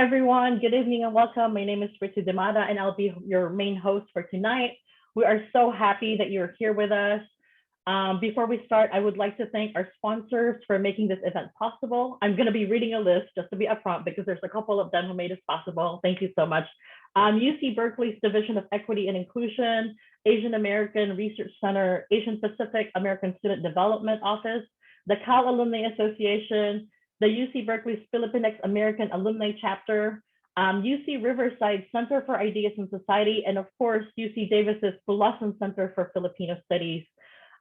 everyone. Good evening and welcome. My name is Ritsu Demada, and I'll be your main host for tonight. We are so happy that you're here with us. Before we start, I would like to thank our sponsors for making this event possible. I'm going to be reading a list just to be upfront because there's a couple of them who made this possible. Thank you so much. UC Berkeley's Division of Equity and Inclusion, Asian American Research Center, Asian Pacific American Student Development Office, the Cal Alumni Association, the UC Berkeley's Philippine American Alumni Chapter, UC Riverside Center for Ideas in Society, and of course, UC Davis's Blossom Center for Filipino Studies.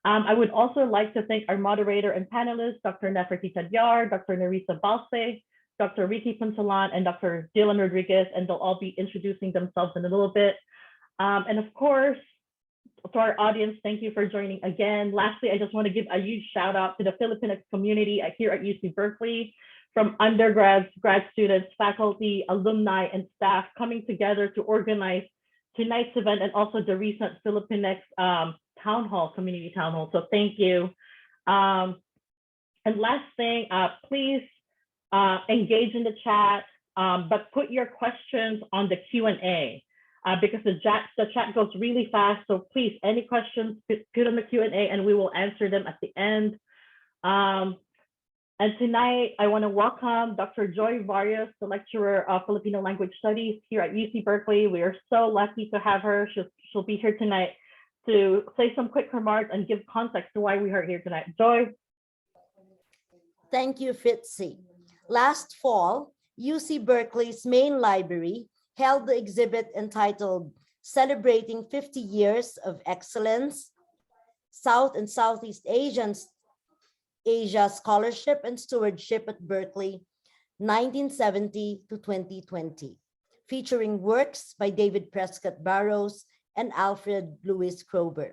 I would also like to thank our moderator and panelists, Dr. Nefertiti Tadyar, Dr. Nerissa Balse, Dr. Ricky Punsalan, and Dr. Dylan Rodriguez, and they'll all be introducing themselves in a little bit. And of course, to our audience, thank you for joining again. Lastly, I just want to give a huge shout out to the Filipino community here at UC Berkeley, from undergrads, grad students, faculty, alumni, and staff coming together to organize tonight's event and also the recent Philippine town hall, community town hall. So thank you. And last thing, please engage in the chat, but put your questions on the Q&A because the chat goes really fast. So please, any questions, put on the Q&A and we will answer them at the end. And tonight, I want to welcome Dr. Joy Varias, the lecturer of Filipino Language Studies here at UC Berkeley. We are so lucky to have her. She'll be here tonight to say some quick remarks and give context to why we are here tonight. Joy. Thank you, Fitzy. Last fall, UC Berkeley's main library held the exhibit entitled Celebrating 50 Years of Excellence, South and Southeast Asia Scholarship and Stewardship at Berkeley, 1970 to 2020, featuring works by David Prescott Barrows and Alfred Lewis Kroeber.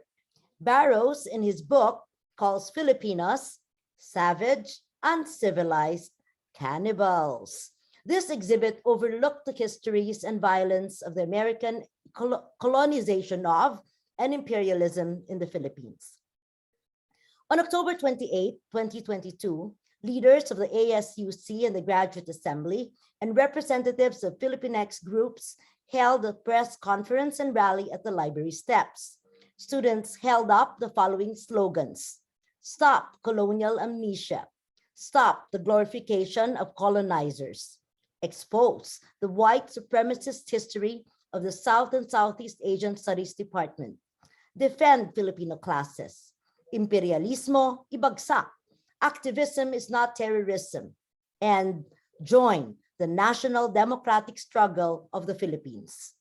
Barrows, in his book, calls Filipinos savage, uncivilized cannibals. This exhibit overlooked the histories and violence of the American colonization of and imperialism in the Philippines. On October 28, 2022, leaders of the ASUC and the Graduate Assembly and representatives of Filipinx groups held a press conference and rally at the library steps. Students held up the following slogans: Stop colonial amnesia, stop the glorification of colonizers, expose the white supremacist history of the South and Southeast Asian Studies Department, defend Filipino classes, imperialismo ibagsak, activism is not terrorism, and join the national democratic struggle of the Philippines.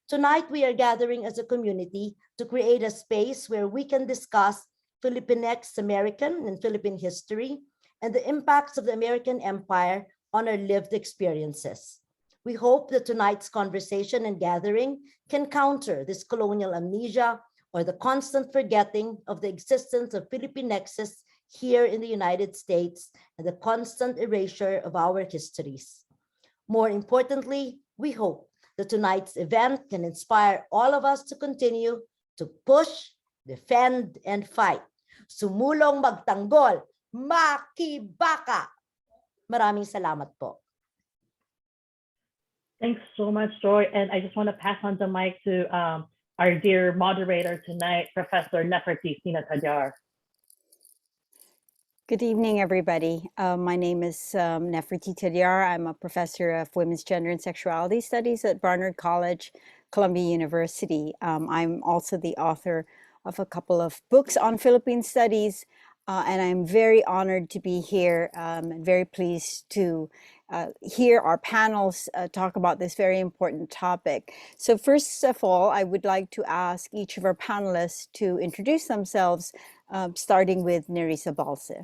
Tonight, we are gathering as a community to create a space where we can discuss Filipinx American and Philippine history and the impacts of the American Empire on our lived experiences. We hope that tonight's conversation and gathering can counter this colonial amnesia or the constant forgetting of the existence of Filipinxes here in the United States and the constant erasure of our histories. More importantly, we hope that tonight's event can inspire all of us to continue to push, defend, and fight. Sumulong magtanggol, makibaka. Maraming salamat po. Thanks so much, Joy. And I just want to pass on the mic to our dear moderator tonight, Professor Nefertiti Tadyar. Good evening, everybody. My name is Nefertiti Tadyar. I'm a professor of women's gender and sexuality studies at Barnard College, Columbia University. I'm also the author of a couple of books on Philippine studies, and I'm very honored to be here and very pleased to hear our panels talk about this very important topic. So first of all, I would like to ask each of our panelists to introduce themselves, starting with Nerissa Balse.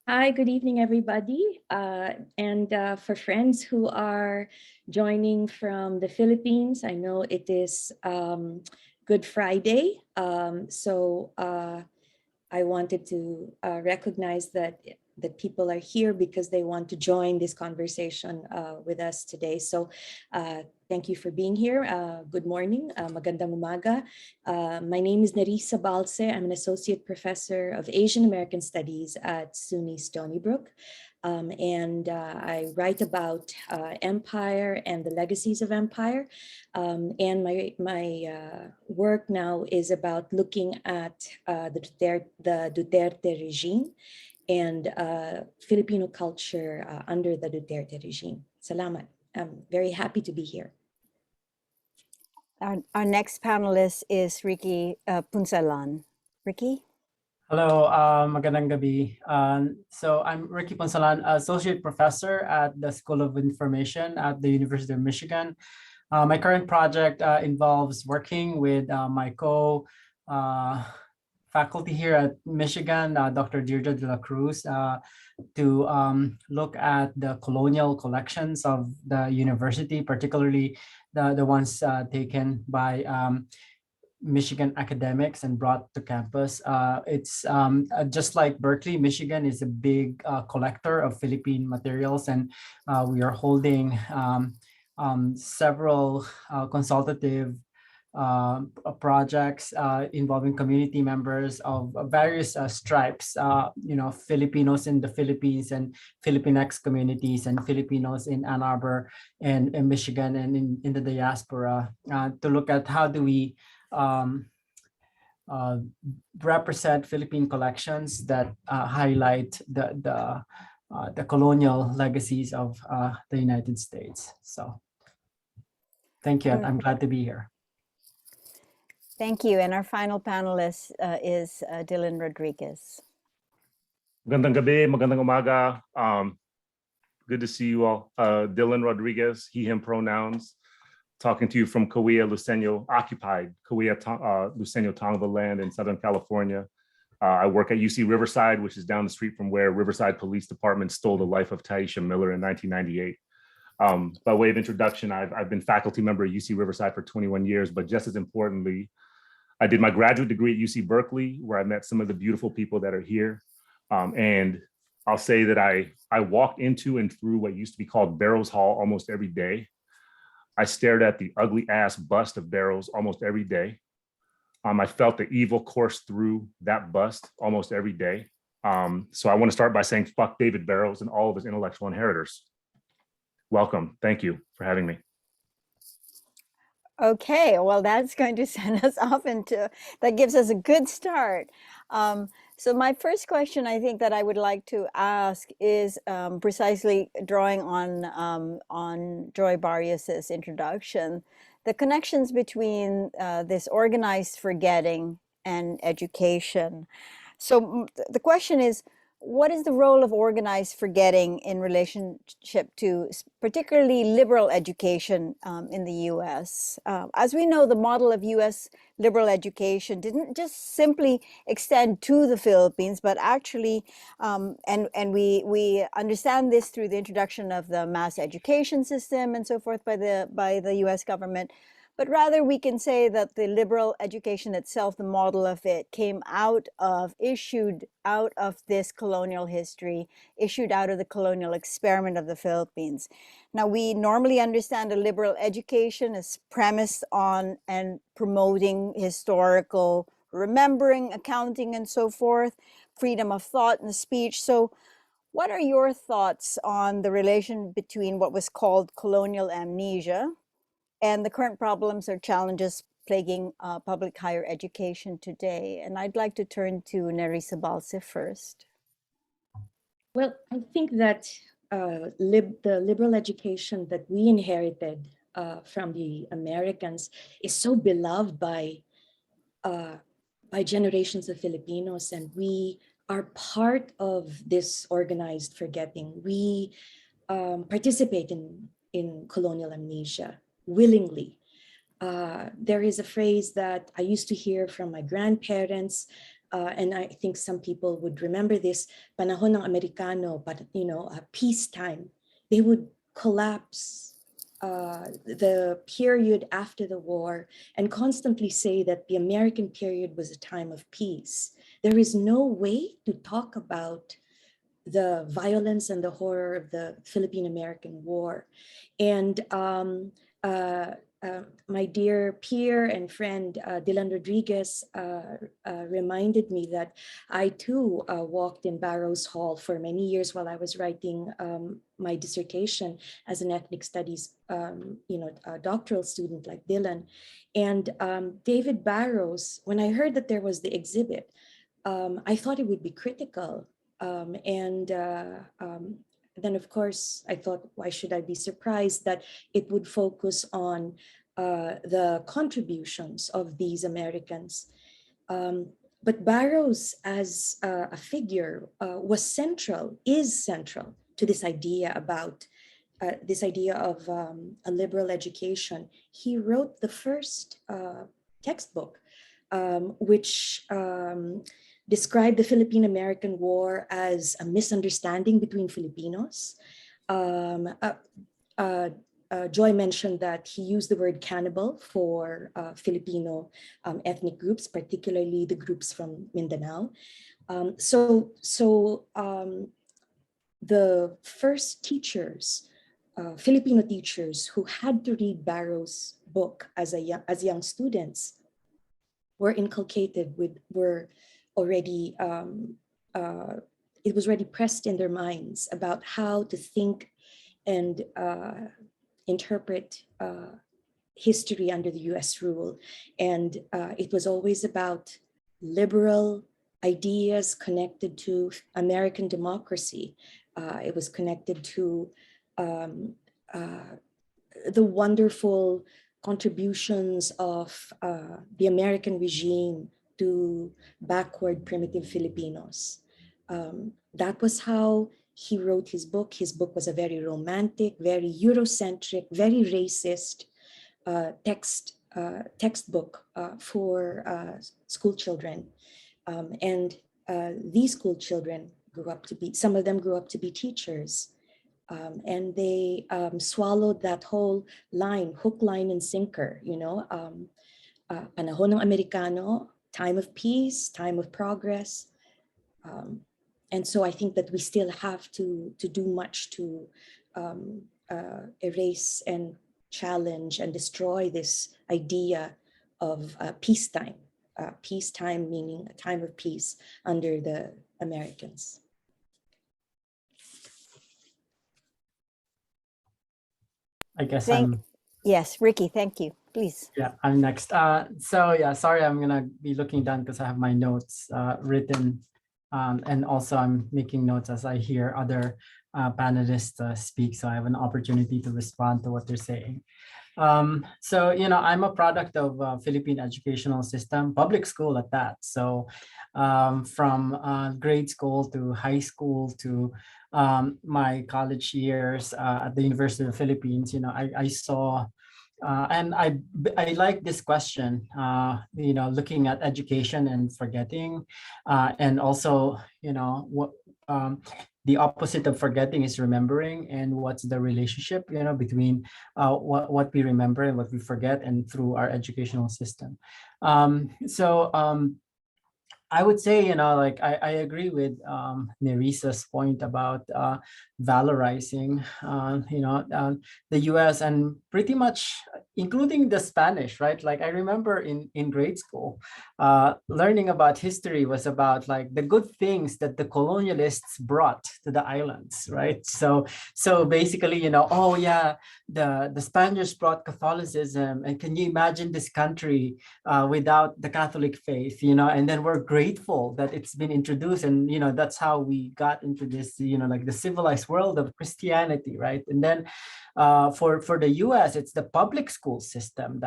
Hi, good evening, everybody. And for friends who are joining from the Philippines, I know it is Good Friday. So I wanted to recognize that people are here because they want to join this conversation with us today. So thank you for being here. Good morning, magandang umaga. My name is Nerissa Balse. I'm an associate professor of Asian American Studies at SUNY Stony Brook. I write about empire and the legacies of empire. And my work now is about looking at the Duterte regime and Filipino culture under the Duterte regime. Salamat. I'm very happy to be here. Our next panelist is Ricky Punsalan. Ricky? Hello, magandang gabi. So I'm Ricky Ponsalan, Associate Professor at the School of Information at the University of Michigan. My current project involves working with my faculty here at Michigan, Dr. Deirdre de la Cruz, to look at the colonial collections of the university, particularly the ones taken by Michigan academics and brought to campus. It's just like Berkeley, Michigan is a big collector of Philippine materials, and we are holding several consultative projects involving community members of various stripes, Filipinos in the Philippines and Filipinx communities and Filipinos in Ann Arbor and in Michigan and in the diaspora to look at how do we represent Philippine collections that highlight the colonial legacies of the United States. So thank you. I'm glad to be here. Thank you. And our final panelist is Dylan Rodriguez. Magandang gabi, magandang umaga. Good to see you all. Dylan Rodriguez, he, him pronouns. Talking to you from Cahuilla, Luceño, occupied Cahuilla, Luceño, Tongva land in Southern California. I work at UC Riverside, which is down the street from where Riverside Police Department stole the life of Taisha Miller in 1998. By way of introduction, I've been faculty member at UC Riverside for 21 years, but just as importantly, I did my graduate degree at UC Berkeley, where I met some of the beautiful people that are here. And I'll say that I walked into and through what used to be called Barrows Hall almost every day. I stared at the ugly ass bust of Barrows almost every day. I felt the evil course through that bust almost every day. So I want to start by saying fuck David Barrows and all of his intellectual inheritors. Welcome. Thank you for having me. Okay, well, that's going to send us off that gives us a good start. So my first question I think that I would like to ask is precisely drawing on Joy Barrios's introduction, the connections between this organized forgetting and education. So the question is, what is the role of organized forgetting in relationship to particularly liberal education in the US? As we know, the model of US liberal education didn't just simply extend to the Philippines, but actually, and we understand this through the introduction of the mass education system and so forth by the US government. But rather we can say that the liberal education itself, the model of it, issued out of this colonial history, issued out of the colonial experiment of the Philippines. Now, we normally understand a liberal education as premised on and promoting historical remembering, accounting, and so forth, freedom of thought and speech. So what are your thoughts on the relation between what was called colonial amnesia and the current problems or challenges plaguing public higher education today? And I'd like to turn to Nerissa Balse first. Well, I think that the liberal education that we inherited from the Americans is so beloved by generations of Filipinos, and we are part of this organized forgetting. We participate in colonial amnesia willingly. There is a phrase that I used to hear from my grandparents, and I think some people would remember this, panahon ng Amerikano, but peacetime. They would collapse the period after the war and constantly say that the American period was a time of peace. There is no way to talk about the violence and the horror of the Philippine American War. And my dear peer and friend Dylan Rodriguez reminded me that I too walked in Barrows Hall for many years while I was writing my dissertation as an ethnic studies, doctoral student like Dylan. And David Barrows, when I heard that there was the exhibit, I thought it would be critical. Then, of course, I thought, why should I be surprised that it would focus on the contributions of these Americans? But Barrows as a figure is central to this idea about of a liberal education. He wrote the first textbook, which described the Philippine American War as a misunderstanding between Filipinos. Joy mentioned that he used the word cannibal for Filipino ethnic groups, particularly the groups from Mindanao. The first teachers, Filipino teachers who had to read Barrows' book as young students were inculcated it was already pressed in their minds about how to think and interpret history under the US rule. And it was always about liberal ideas connected to American democracy. It was connected to the wonderful contributions of the American regime to backward primitive Filipinos. That was how he wrote his book. His book was a very romantic, very Eurocentric, very racist textbook for school children. These school children some of them grew up to be teachers. And they swallowed that whole line, hook, line, and sinker, panahon ng Amerikano, time of peace, time of progress. And so I think that we still have to do much to erase and challenge and destroy this idea of peacetime. Peacetime meaning a time of peace under the Americans. I guess Yes, Ricky, thank you. Please. Yeah, I'm next. Sorry, I'm gonna be looking down because I have my notes written, and also I'm making notes as I hear other panelists speak, so I have an opportunity to respond to what they're saying. I'm a product of Philippine educational system, public school at that. So from grade school to high school to my college years at the University of the Philippines, I saw and I like this question, looking at education and forgetting, and also, what the opposite of forgetting is remembering, and what's the relationship, between what we remember and what we forget, and through our educational system. I would say, I agree with Nerissa's point about valorizing, the US, and pretty much including the Spanish, right? Like I remember in grade school, learning about history was about like the good things that the colonialists brought to the islands, right? So basically, oh yeah, the Spaniards brought Catholicism, and can you imagine this country without the Catholic faith, and then we're grateful that it's been introduced, and that's how we got into this, like the civilized world of Christianity, right? And then for the US, it's the public school system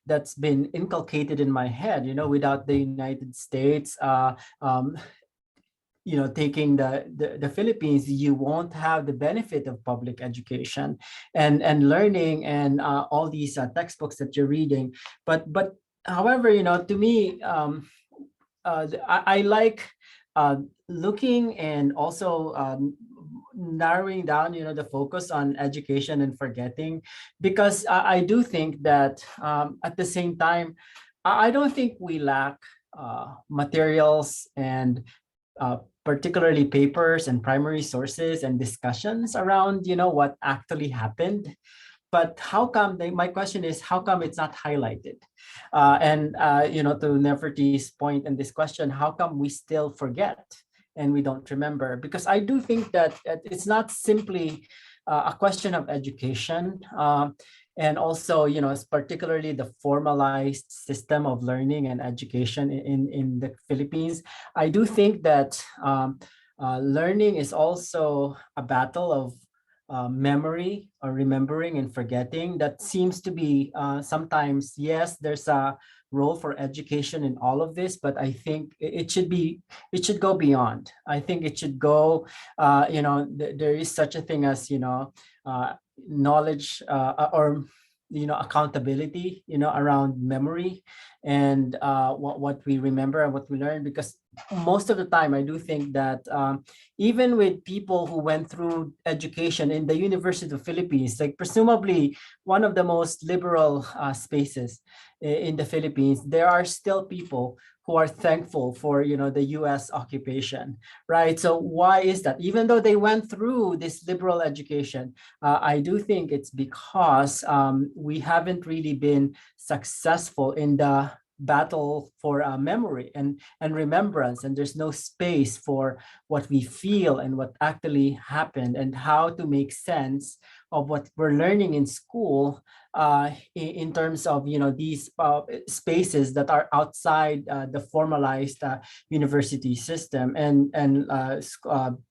that's been inculcated in my head, without the United States taking the Philippines, you won't have the benefit of public education and learning and all these textbooks that you're reading. But however, to me, I like looking and also narrowing down, the focus on education and forgetting, because I do think that at the same time, I don't think we lack materials and particularly papers and primary sources and discussions around, what actually happened. but how come my question is, how come it's not highlighted? To Nefertiti's point in this question, how come we still forget and we don't remember? Because I do think that it's not simply a question of education. And also, it's particularly the formalized system of learning and education in the Philippines. I do think that learning is also a battle of memory or remembering and forgetting. That seems to be sometimes, yes, there's a role for education in all of this, but I think it should go beyond. I think it should go, there is such a thing as, knowledge or accountability, around memory and what we remember and what we learn. Because most of the time, I do think that even with people who went through education in the University of the Philippines, like presumably one of the most liberal spaces in the Philippines, there are still people who are thankful for the US occupation, right? So why is that? Even though they went through this liberal education, I do think it's because we haven't really been successful in the battle for memory and remembrance, and there's no space for what we feel and what actually happened and how to make sense of what we're learning in school in terms of these spaces that are outside the formalized university system and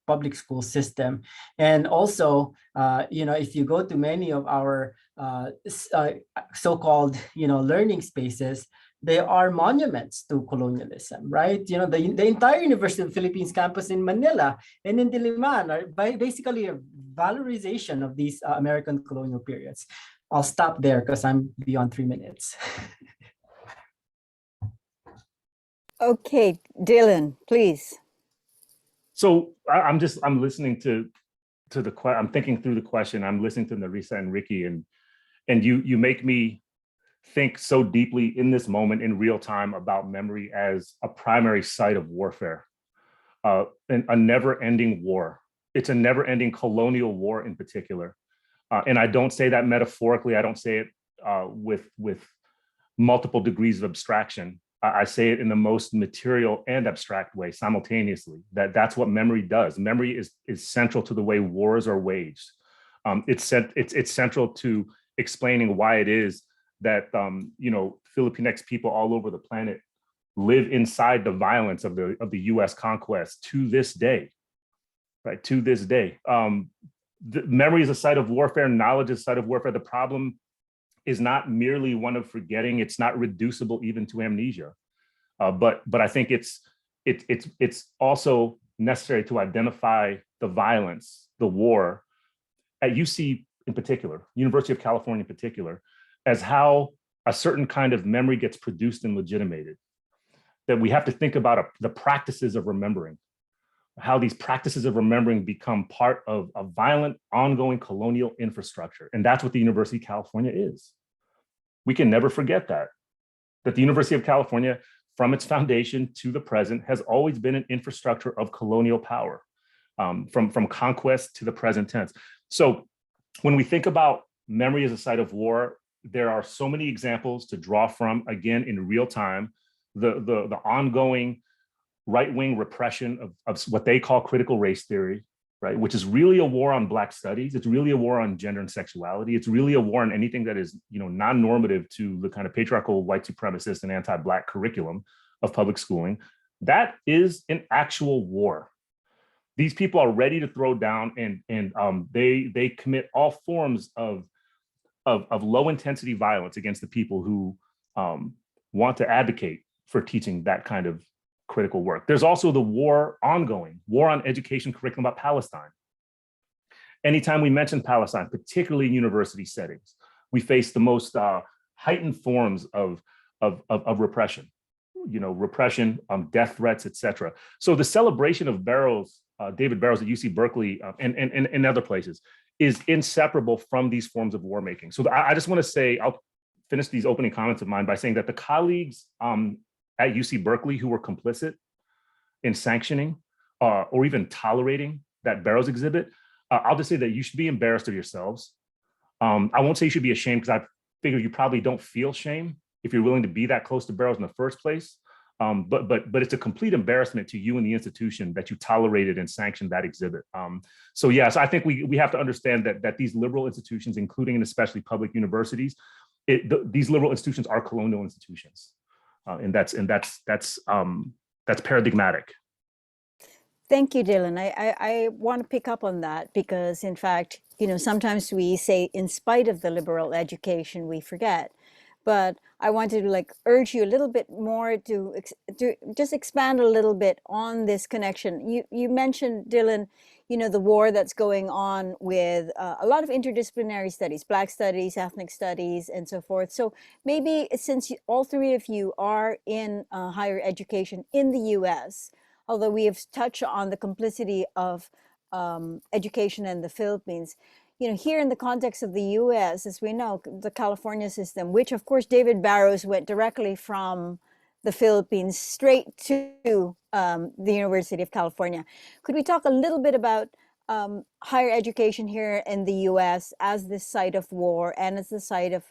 public school system. And also if you go to many of our so-called learning spaces, there are monuments to colonialism, right? The entire University of the Philippines campus in Manila and in Diliman are basically a valorization of these American colonial periods. I'll stop there because I'm beyond 3 minutes. Okay, Dylan, please. So I'm listening to the question. I'm thinking through the question. I'm listening to Nerissa and Ricky, and you make me think so deeply in this moment in real time about memory as a primary site of warfare, and a never-ending war. It's a never-ending colonial war in particular. And I don't say that metaphorically. I don't say it with multiple degrees of abstraction. I say it in the most material and abstract way simultaneously. That's what memory does. Memory is central to the way wars are waged. It's central to explaining why it is that Filipinx people all over the planet live inside the violence of the U.S. conquest to this day, right? To this day, the memory is a site of warfare. Knowledge is a site of warfare. The problem is not merely one of forgetting. It's not reducible even to amnesia, but I think it's also necessary to identify the violence, the war, at UC in particular, University of California in particular, as how a certain kind of memory gets produced and legitimated. That we have to think about the practices of remembering, how these practices of remembering become part of a violent, ongoing colonial infrastructure. And that's what the University of California is. We can never forget that the University of California, from its foundation to the present, has always been an infrastructure of colonial power, from conquest to the present tense. So when we think about memory as a site of war, there are so many examples to draw from, again, in real time, the ongoing right-wing repression of what they call critical race theory, right? Which is really a war on Black studies. It's really a war on gender and sexuality. It's really a war on anything that is, non-normative to the kind of patriarchal, white supremacist and anti-Black curriculum of public schooling. That is an actual war. These people are ready to throw down, and they commit all forms of low-intensity violence against the people who want to advocate for teaching that kind of critical work. There's also the ongoing war on education curriculum about Palestine. Anytime we mention Palestine, particularly in university settings, we face the most heightened forms of repression, repression, death threats, etc. So the celebration of David Barrows at UC Berkeley and other places is inseparable from these forms of war making. So I just want to say, I'll finish these opening comments of mine by saying that the colleagues at UC Berkeley who were complicit in sanctioning or even tolerating that Barrows exhibit, I'll just say that you should be embarrassed of yourselves. I won't say you should be ashamed, because I figure you probably don't feel shame if you're willing to be that close to Barrows in the first place. But it's a complete embarrassment to you and the institution that you tolerated and sanctioned that exhibit. So yes, I think we have to understand that these liberal institutions, including and especially public universities, these liberal institutions are colonial institutions, and that's paradigmatic. Thank you, Dylan. I want to pick up on that because, in fact, sometimes we say, in spite of the liberal education, we forget. But I wanted to urge you a little bit more to just expand a little bit on this connection. You mentioned, Dylan, the war that's going on with a lot of interdisciplinary studies, Black studies, ethnic studies, and so forth. So maybe since all three of you are in higher education in the US, although we have touched on the complicity of education in the Philippines, here in the context of the US, as we know, the California system, which of course David Barrows went directly from the Philippines straight to the University of California. Could we talk a little bit about higher education here in the US as this site of war and as the site of,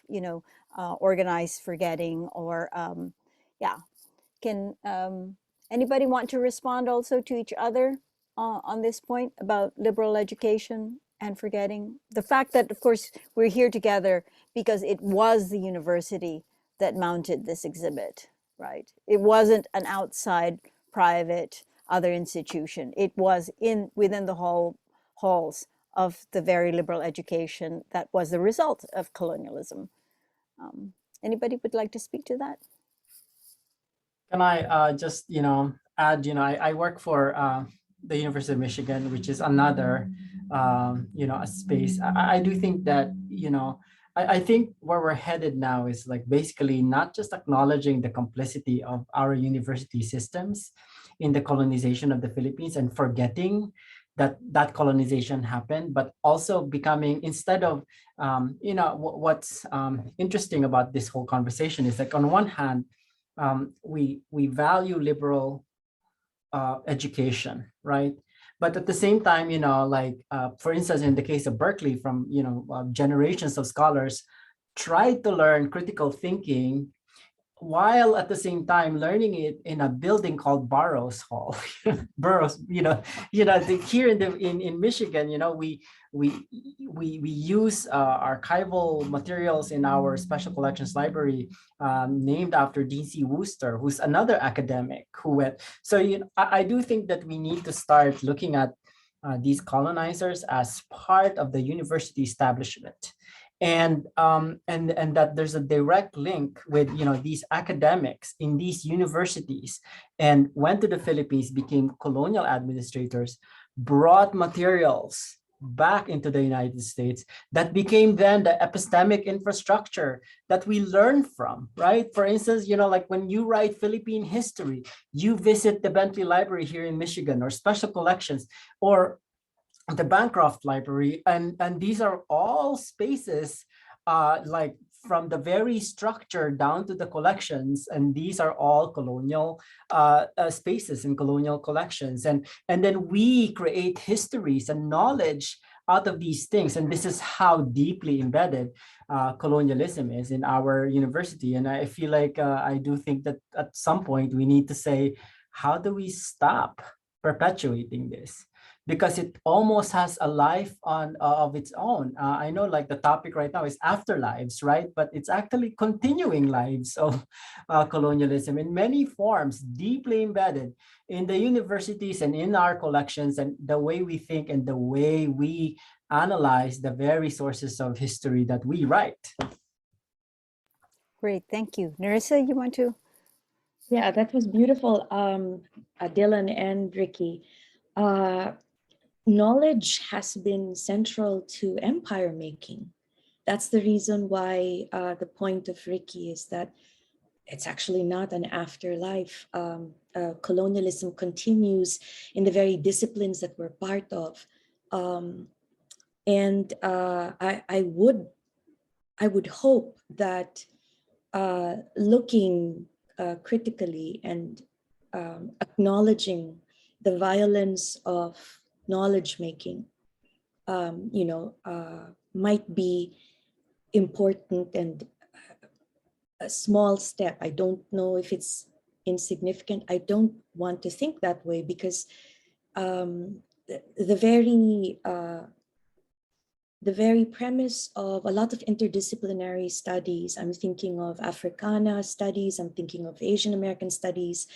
organized forgetting, or can anybody want to respond also to each other on this point about liberal education and forgetting? The fact that, of course, we're here together because it was the university that mounted this exhibit, right? It wasn't an outside, private, other institution. It was within the halls of the very liberal education that was the result of colonialism. Anybody would like to speak to that? Can I just, add, I work for the University of Michigan, which is another, a space. I do think that, I think where we're headed now is basically not just acknowledging the complicity of our university systems in the colonization of the Philippines and forgetting that colonization happened, but also becoming, instead of, what's interesting about this whole conversation is on one hand, we value liberal education, right? But at the same time, for instance, in the case of Berkeley, from generations of scholars tried to learn critical thinking while at the same time learning it in a building called Burroughs Hall. Burroughs, here in Michigan, we use archival materials in our special collections library named after Dean C. Wooster, who's another academic who went. So I do think that we need to start looking at these colonizers as part of the university establishment. And that there's a direct link with these academics in these universities, and went to the Philippines, became colonial administrators, brought materials back into the United States that became then the epistemic infrastructure that we learn from, right? For instance, when you write Philippine history, you visit the Bentley Library here in Michigan, or special collections, or the Bancroft Library, and these are all spaces from the very structure down to the collections, and these are all colonial spaces and colonial collections, and then we create histories and knowledge out of these things, and this is how deeply embedded colonialism is in our university. And I feel I do think that at some point we need to say, how do we stop perpetuating this? Because it almost has a life of its own. I know the topic right now is afterlives, right? But it's actually continuing lives of colonialism in many forms, deeply embedded in the universities and in our collections, and the way we think and the way we analyze the very sources of history that we write. Great, thank you. Nerissa, you want to? Yeah, that was beautiful, Dylan and Ricky. Knowledge has been central to empire making. That's the reason why the point of Ricky is that it's actually not an afterlife. Colonialism continues in the very disciplines that we're part of. And I would hope that looking critically and acknowledging the violence of knowledge making, might be important and a small step. I don't know if it's insignificant. I don't want to think that way because the very premise of a lot of interdisciplinary studies, I'm thinking of Africana studies, I'm thinking of Asian American studies,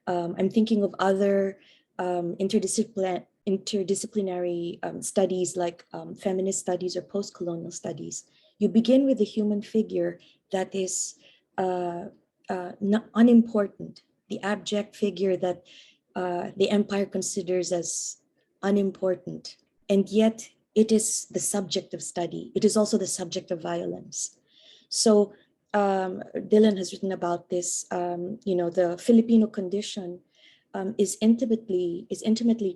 I'm thinking of other interdisciplinary studies like feminist studies or post-colonial studies. You begin with a human figure that is not unimportant, the abject figure that the empire considers as unimportant, and yet it is the subject of study. It is also the subject of violence. So Dylan has written about this. The Filipino condition is intimately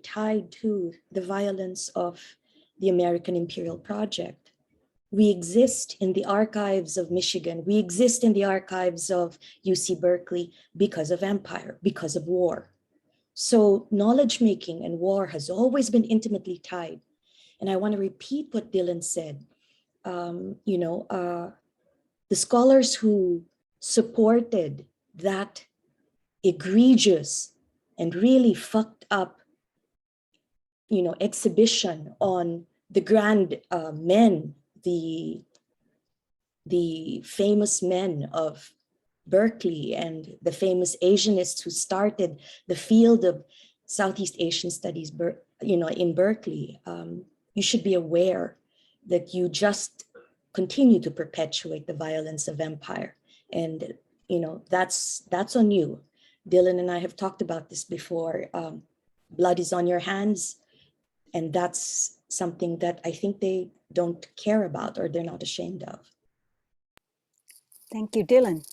tied to the violence of the American imperial project. We exist in the archives of Michigan. We exist in the archives of UC Berkeley because of empire, because of war. So knowledge making and war has always been intimately tied. And I want to repeat what Dylan said. The scholars who supported that egregious and really fucked up, exhibition on the grand men, the famous men of Berkeley and the famous Asianists who started the field of Southeast Asian studies, in Berkeley. You should be aware that you just continue to perpetuate the violence of empire. And, that's on you. Dylan and I have talked about this before. Blood is on your hands. And that's something that I think they don't care about or they're not ashamed of. Thank you, Dylan.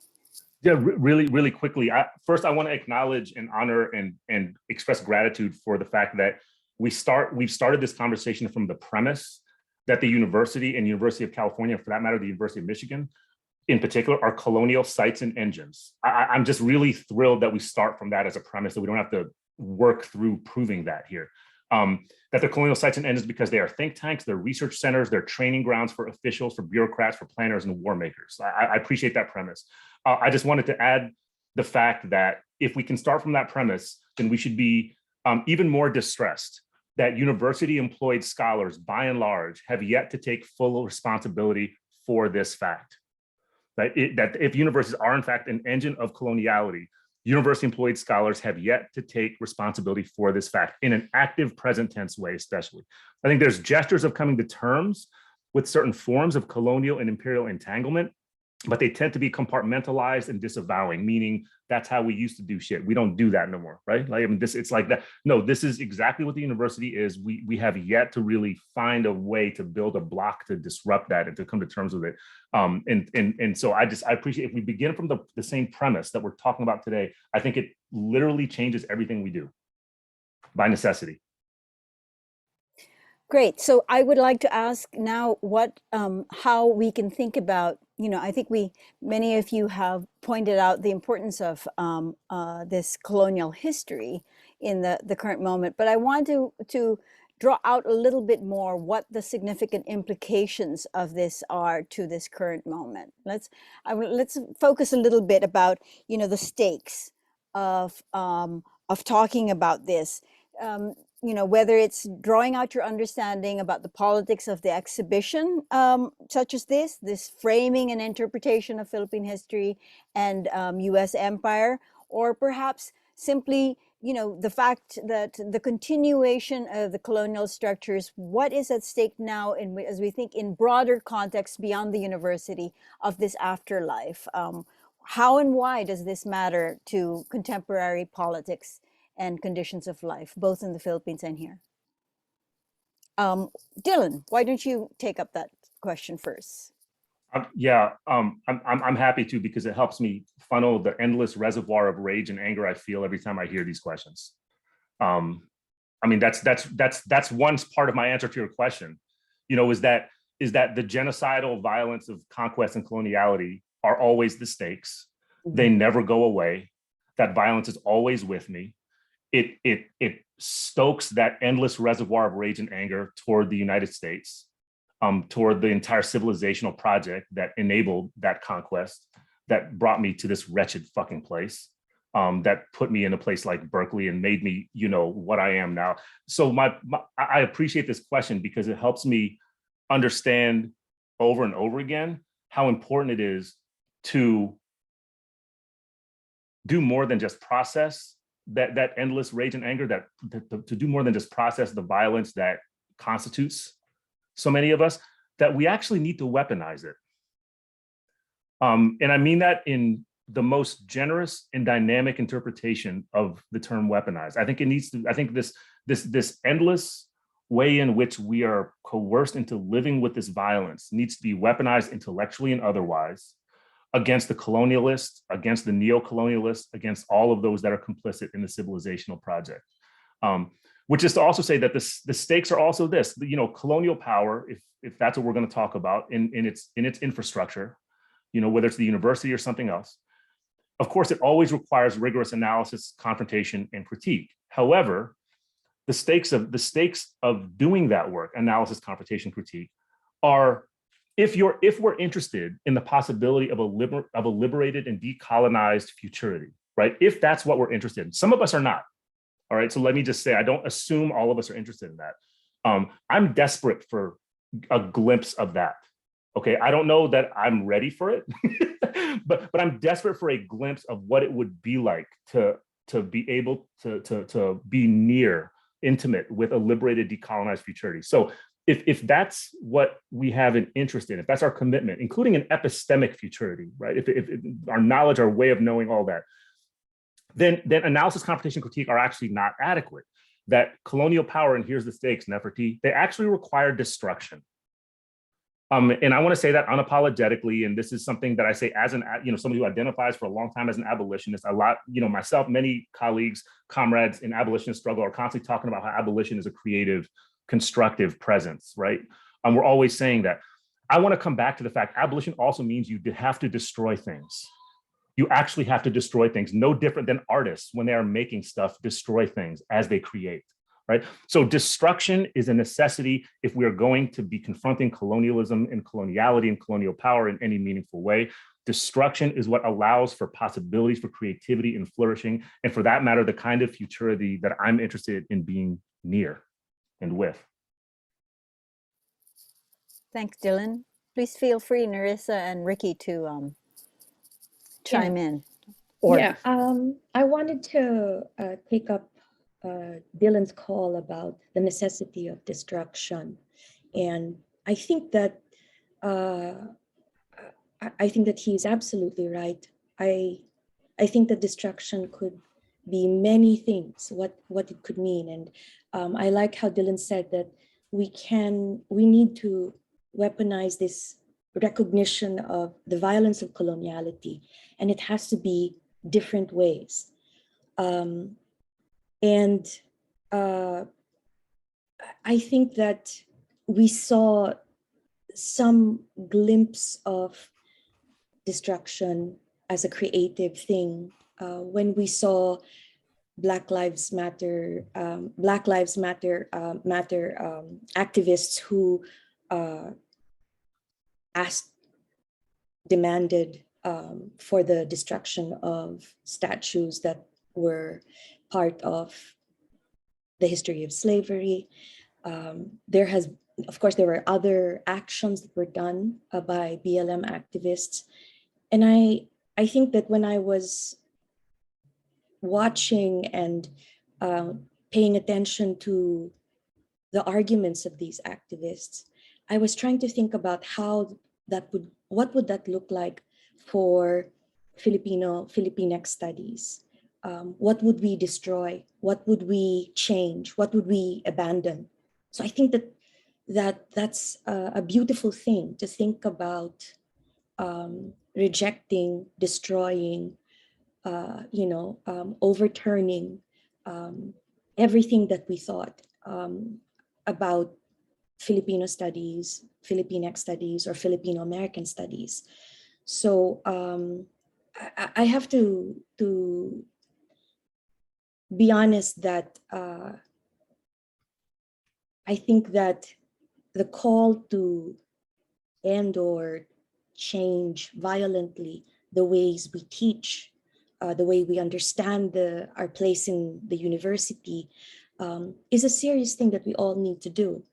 Yeah, really, really quickly. First, I want to acknowledge and honor and express gratitude for the fact that we've started this conversation from the premise that the university and University of California, for that matter, the University of Michigan, in particular, are colonial sites and engines. I'm just really thrilled that we start from that as a premise, that we don't have to work through proving that here. That they're colonial sites and engines because they are think tanks, they're research centers, they're training grounds for officials, for bureaucrats, for planners, and war makers. I appreciate that premise. I just wanted to add the fact that if we can start from that premise, then we should be even more distressed that university-employed scholars, by and large, have yet to take full responsibility for this fact. That if universities are, in fact, an engine of coloniality, university-employed scholars have yet to take responsibility for this fact in an active present tense way, especially. I think there's gestures of coming to terms with certain forms of colonial and imperial entanglement, but they tend to be compartmentalized and disavowing, meaning that's how we used to do shit. We don't do that no more, right? Like, I mean, it's like that. No, this is exactly what the university is. We have yet to really find a way to build a block to disrupt that and to come to terms with it. And so I appreciate if we begin from the same premise that we're talking about today, I think it literally changes everything we do by necessity. Great. So I would like to ask now how we can think about, I think many of you have pointed out the importance of this colonial history in the current moment, but I want to draw out a little bit more what the significant implications of this are to this current moment. Let's focus a little bit about, the stakes of talking about this. Whether it's drawing out your understanding about the politics of the exhibition, such as this framing and interpretation of Philippine history and U.S. empire, or perhaps simply, the fact that the continuation of the colonial structures, what is at stake now as we think in broader context beyond the university of this afterlife? How and why does this matter to contemporary politics and conditions of life, both in the Philippines and here? Dylan, why don't you take up that question first? I'm happy to, because it helps me funnel the endless reservoir of rage and anger I feel every time I hear these questions. I mean, that's one part of my answer to your question. Is that the genocidal violence of conquest and coloniality are always the stakes. Mm-hmm. They never go away. That violence is always with me. It stokes that endless reservoir of rage and anger toward the United States. toward the entire civilizational project that enabled that conquest, that brought me to this wretched fucking place, that put me in a place like Berkeley and made me, what I am now. So I appreciate this question because it helps me understand over and over again how important it is to do more than just process that endless rage and anger, to do more than just process the violence that constitutes so many of us, that we actually need to weaponize it. And I mean that in the most generous and dynamic interpretation of the term weaponized. I think it needs to, I think this endless way in which we are coerced into living with this violence needs to be weaponized intellectually and otherwise against the colonialists, against the neo-colonialists, against all of those that are complicit in the civilizational project. Which is to also say that the stakes are also this, colonial power, if that's what we're going to talk about in its infrastructure, whether it's the university or something else. Of course, it always requires rigorous analysis, confrontation, and critique. However, the stakes of doing that work, analysis, confrontation, critique, are if we're interested in the possibility of a liberated and decolonized futurity, right? If that's what we're interested in, some of us are not. All right, so let me just say, I don't assume all of us are interested in that. I'm desperate for a glimpse of that. Okay, I don't know that I'm ready for it, but I'm desperate for a glimpse of what it would be like to be able to be near, intimate with a liberated, decolonized futurity. So if that's what we have an interest in, if that's our commitment, including an epistemic futurity, right? If our knowledge, our way of knowing all that, then analysis, confrontation, critique are actually not adequate. That colonial power, and here's the stakes, Nefertiti, they actually require destruction. And I want to say that unapologetically, and this is something that I say as somebody who identifies for a long time as an abolitionist. A lot, myself, many colleagues, comrades in abolitionist struggle are constantly talking about how abolition is a creative, constructive presence, right? We're always saying that. I want to come back to the fact abolition also means you have to destroy things. You actually have to destroy things, no different than artists when they are making stuff, destroy things as they create, right? So destruction is a necessity if we are going to be confronting colonialism and coloniality and colonial power in any meaningful way. Destruction is what allows for possibilities for creativity and flourishing, and for that matter, the kind of futurity that I'm interested in being near and with. Thanks, Dylan. Please feel free, Narissa and Ricky, to chime in. I wanted to take up Dylan's call about the necessity of destruction, and I think that he's absolutely right. I think that destruction could be many things. What it could mean, and I like how Dylan said that we need to weaponize this recognition of the violence of coloniality, and it has to be different ways. And I think that we saw some glimpse of destruction as a creative thing when we saw Black Lives Matter activists who demanded for the destruction of statues that were part of the history of slavery. Of course, there were other actions that were done by BLM activists. And I think that when I was watching and paying attention to the arguments of these activists, I was trying to think about what would that look like for Filipinx studies? What would we destroy? What would we change? What would we abandon? So I think that's a beautiful thing to think about, rejecting, destroying, overturning everything that we thought about Filipino studies, Filipinx studies, or Filipino American studies. So I have to be honest that I think that the call to end or change violently the ways we teach, the way we understand our place in the university, is a serious thing that we all need to do,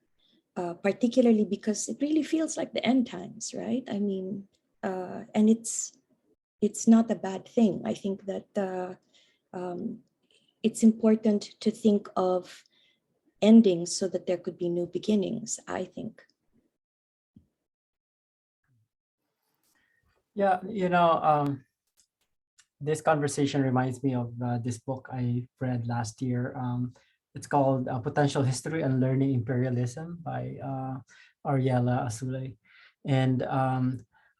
particularly because it really feels like the end times, right? I mean, and it's not a bad thing. I think that it's important to think of endings so that there could be new beginnings, I think. Yeah, this conversation reminds me of this book I read last year. It's called Potential History and Learning Imperialism by Ariella Azule. And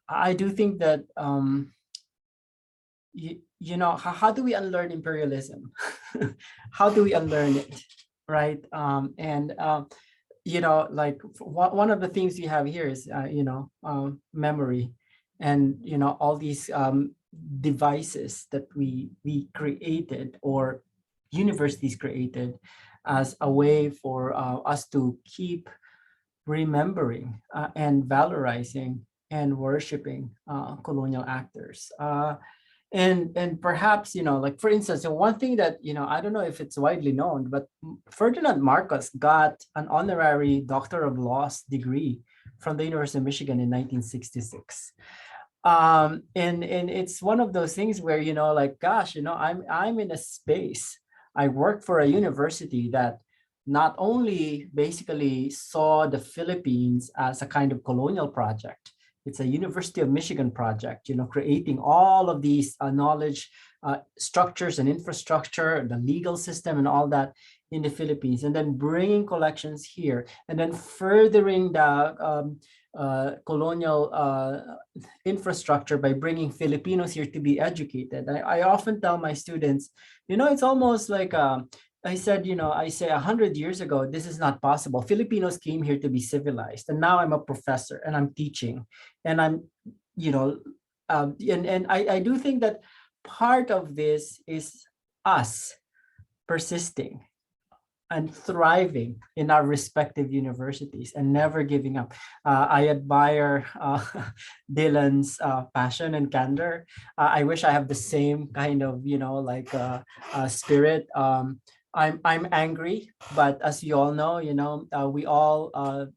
I do think that, how do we unlearn imperialism? How do we unlearn it, right? Like one of the things you have here is, memory, and, all these devices that we created, or universities created, as a way for us to keep remembering and valorizing and worshiping colonial actors. And perhaps, like, for instance, one thing that, I don't know if it's widely known, but Ferdinand Marcos got an honorary Doctor of Laws degree from the University of Michigan in 1966. And it's one of those things where, like, gosh, I'm in a space. I work for a university that not only basically saw the Philippines as a kind of colonial project. It's a University of Michigan project, creating all of these knowledge structures and infrastructure, the legal system and all that in the Philippines, and then bringing collections here, and then furthering the colonial infrastructure by bringing Filipinos here to be educated. I often tell my students, it's almost like I say 100 years ago, this is not possible. Filipinos came here to be civilized, and now I'm a professor and I'm teaching, and I'm, and I do think that part of this is us persisting and thriving in our respective universities and never giving up. I admire Dylan's passion and candor. I wish I have the same kind of, spirit. I'm angry, but as you all know, we all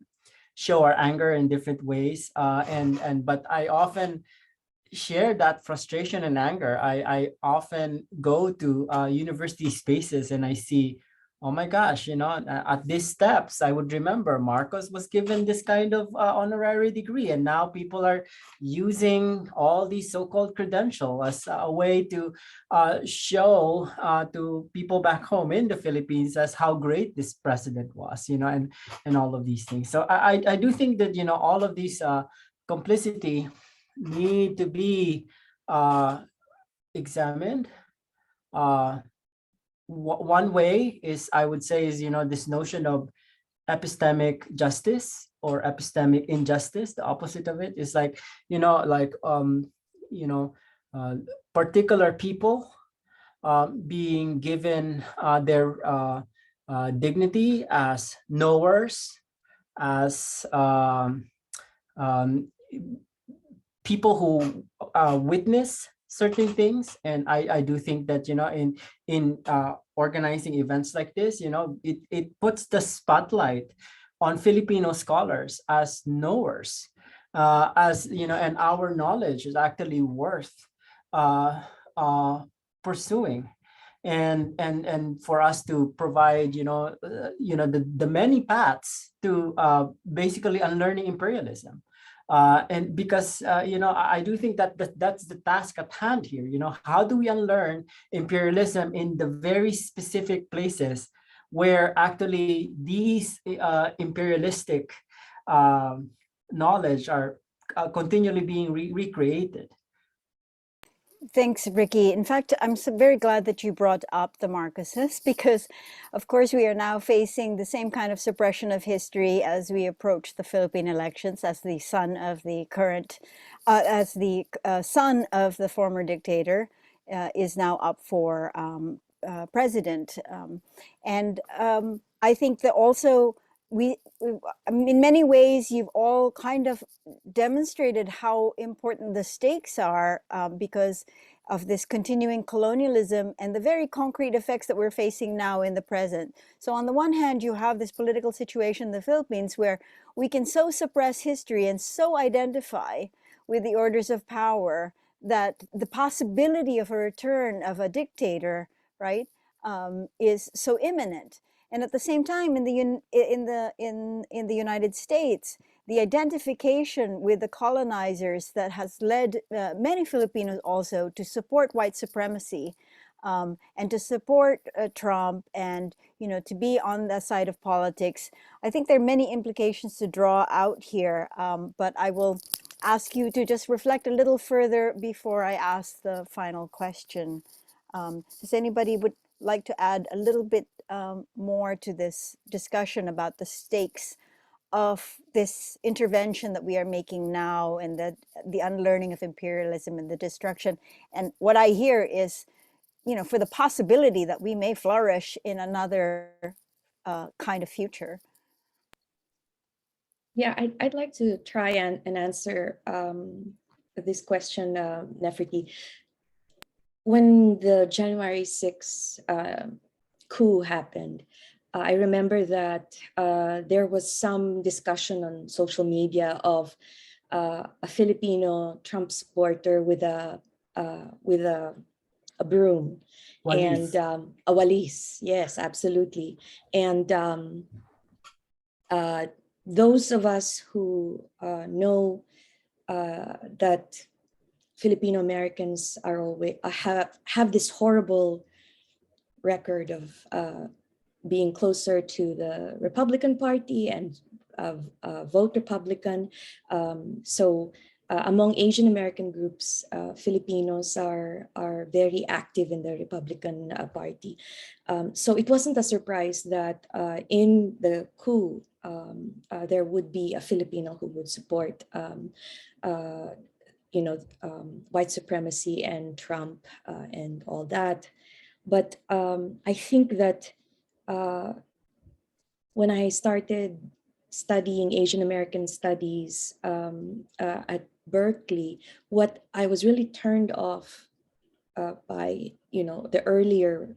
show our anger in different ways. But I often share that frustration and anger. I often go to university spaces and I see, oh my gosh, at these steps, I would remember Marcos was given this kind of honorary degree, and now people are using all these so-called credentials as a way to show to people back home in the Philippines as how great this president was, and all of these things. So I do think that, all of these complicity need to be examined. One way is, I would say, is, this notion of epistemic justice or epistemic injustice. The opposite of it is like, particular people being given their dignity as knowers, as people who witness certain things. And I do think that, in organizing events like this, it puts the spotlight on Filipino scholars as knowers, as, and our knowledge is actually worth pursuing. And for us to provide, the many paths to basically unlearning imperialism. And because, I do think that that's the task at hand here. How do we unlearn imperialism in the very specific places where actually these imperialistic knowledge are continually being recreated? Thanks, Ricky. In fact, I'm very glad that you brought up the Marcoses, because, of course, we are now facing the same kind of suppression of history as we approach the Philippine elections, as the son of the son of the former dictator is now up for president. I think that also in many ways, you've all kind of demonstrated how important the stakes are because of this continuing colonialism and the very concrete effects that we're facing now in the present. So on the one hand, you have this political situation in the Philippines where we can so suppress history and so identify with the orders of power that the possibility of a return of a dictator, right, is so imminent. And at the same time, in the United States, the identification with the colonizers that has led many Filipinos also to support white supremacy and to support Trump and to be on the side of politics. I think there are many implications to draw out here, but I will ask you to just reflect a little further before I ask the final question. Does anybody would like to add a little bit more to this discussion about the stakes of this intervention that we are making now and the unlearning of imperialism and the destruction? And what I hear is, for the possibility that we may flourish in another kind of future. Yeah, I'd like to try and answer this question, Nefertiti. When the January 6th coup happened, I remember that there was some discussion on social media of a Filipino Trump supporter with a broom Walis. and a walis. Yes, absolutely. And those of us who know that Filipino Americans are always have this horrible record of being closer to the Republican Party and vote Republican. So among Asian American groups, Filipinos are very active in the Republican Party. So it wasn't a surprise that in the coup, there would be a Filipino who would support white supremacy and Trump and all that. But I think that when I started studying Asian American studies at Berkeley, what I was really turned off by the earlier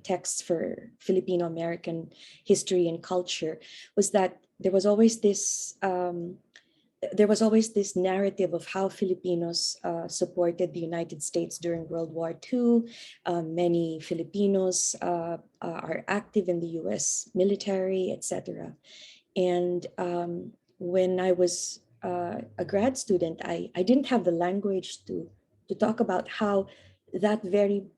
texts for Filipino American history and culture was that there was always this narrative of how Filipinos supported the United States during World War II. Many Filipinos are active in the US military, etc. And when I was a grad student, I didn't have the language to talk about how that very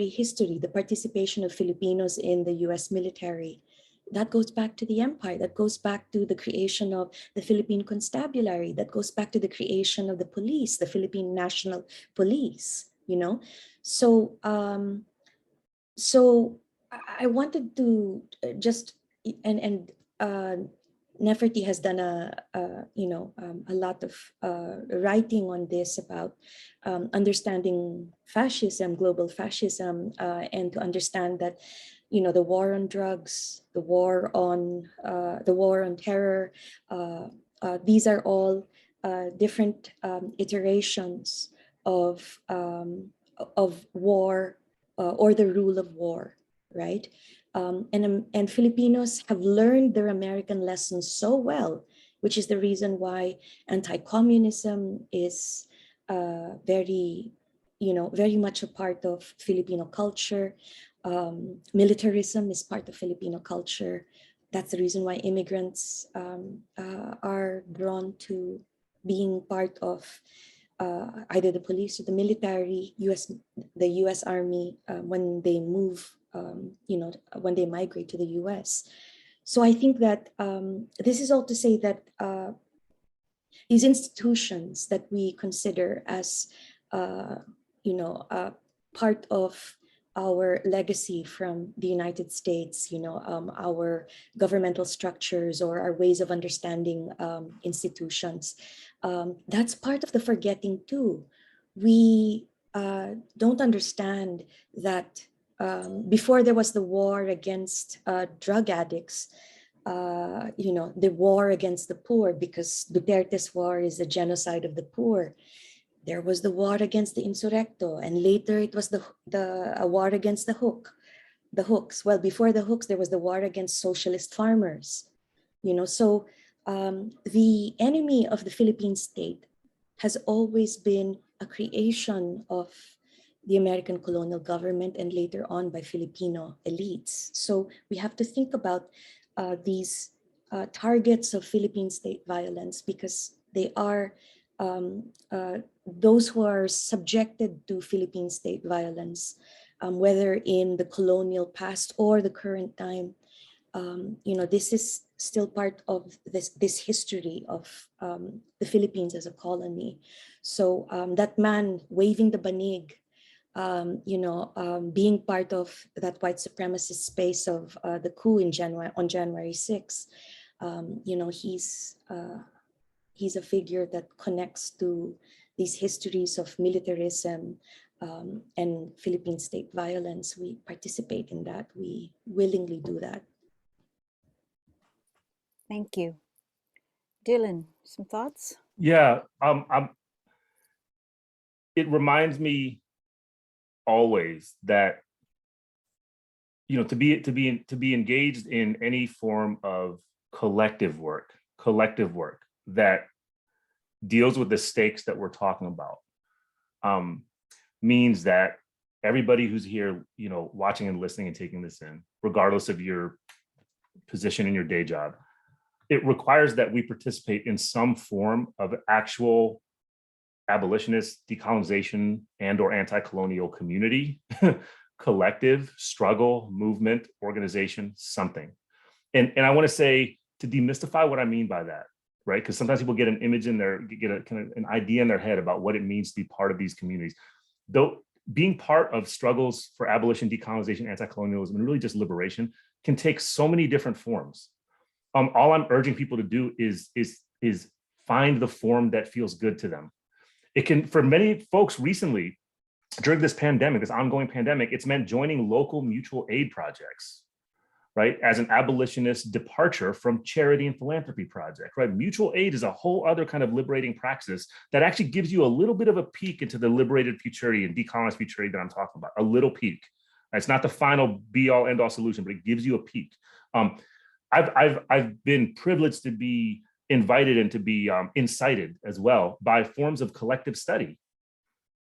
history, the participation of Filipinos in the US military, that goes back to the empire, that goes back to the creation of the Philippine Constabulary, that goes back to the creation of the police, the Philippine National Police, So, so I wanted to just, and Nefertiti has done a lot of writing on this about understanding fascism, global fascism, and to understand that the war on drugs, the war on terror, these are all different iterations of war or the rule of war, right? And Filipinos have learned their American lessons so well, which is the reason why anti-communism is very much a part of Filipino culture. Militarism is part of Filipino culture. That's the reason why immigrants are drawn to being part of either the police or the military, the US Army, when they move, when they migrate to the US. So I think that this is all to say that these institutions that we consider as, part of our legacy from the United States, our governmental structures or our ways of understanding institutions, that's part of the forgetting too. We don't understand that before there was the war against drug addicts, the war against the poor, because Duterte's war is a genocide of the poor. There was the war against the insurrecto, and later it was a war against the hooks. Well, before the hooks, there was the war against socialist farmers. So the enemy of the Philippine state has always been a creation of the American colonial government and later on by Filipino elites. So we have to think about these targets of Philippine state violence, because they are those who are subjected to Philippine state violence, whether in the colonial past or the current time. This is still part of this history of the Philippines as a colony. So that man waving the banig, being part of that white supremacist space of the coup on January 6th, he's a figure that connects to these histories of militarism and Philippine state violence. We participate in that. We willingly do that. Thank you. Dylan, some thoughts? Yeah, it reminds me always that to be engaged in any form of collective work that deals with the stakes that we're talking about, means that everybody who's here, watching and listening and taking this in, regardless of your position in your day job, it requires that we participate in some form of actual abolitionist, decolonization, and/or anti-colonial community, collective, struggle, movement, organization, something. And I want to say, to demystify what I mean by that, right? Because sometimes people get an image in their, get a kind of an idea in their head about what it means to be part of these communities. Though being part of struggles for abolition, decolonization, anti-colonialism, and really just liberation can take so many different forms. All I'm urging people to do is find the form that feels good to them. It can, for many folks recently, during this pandemic, this ongoing pandemic, it's meant joining local mutual aid projects, right? As an abolitionist departure from charity and philanthropy project, right? Mutual aid is a whole other kind of liberating praxis that actually gives you a little bit of a peek into the liberated futurity and decolonized futurity that I'm talking about, a little peek. It's not the final be all end all solution, but it gives you a peek. I've been privileged to be invited and to be incited as well by forms of collective study,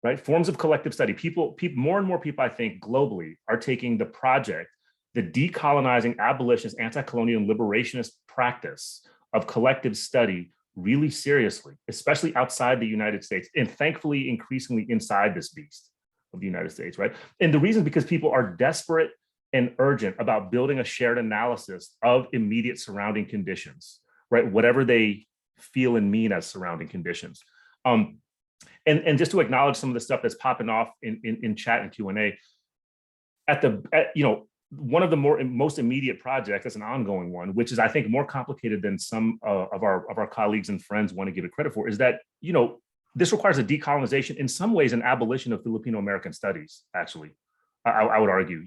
right? Forms of collective study. People, more and more people, I think, globally are taking the project, the decolonizing, abolitionist, anti-colonial, and liberationist practice of collective study really seriously, especially outside the United States, and thankfully, increasingly inside this beast of the United States, right? And the reason is because people are desperate and urgent about building a shared analysis of immediate surrounding conditions, right? Whatever they feel and mean as surrounding conditions. And just to acknowledge some of the stuff that's popping off in chat and Q&A, one of the most immediate projects, that's an ongoing one, which is, I think, more complicated than some of our colleagues and friends want to give it credit for, is that, this requires a decolonization, in some ways, an abolition of Filipino American studies, actually. I would argue,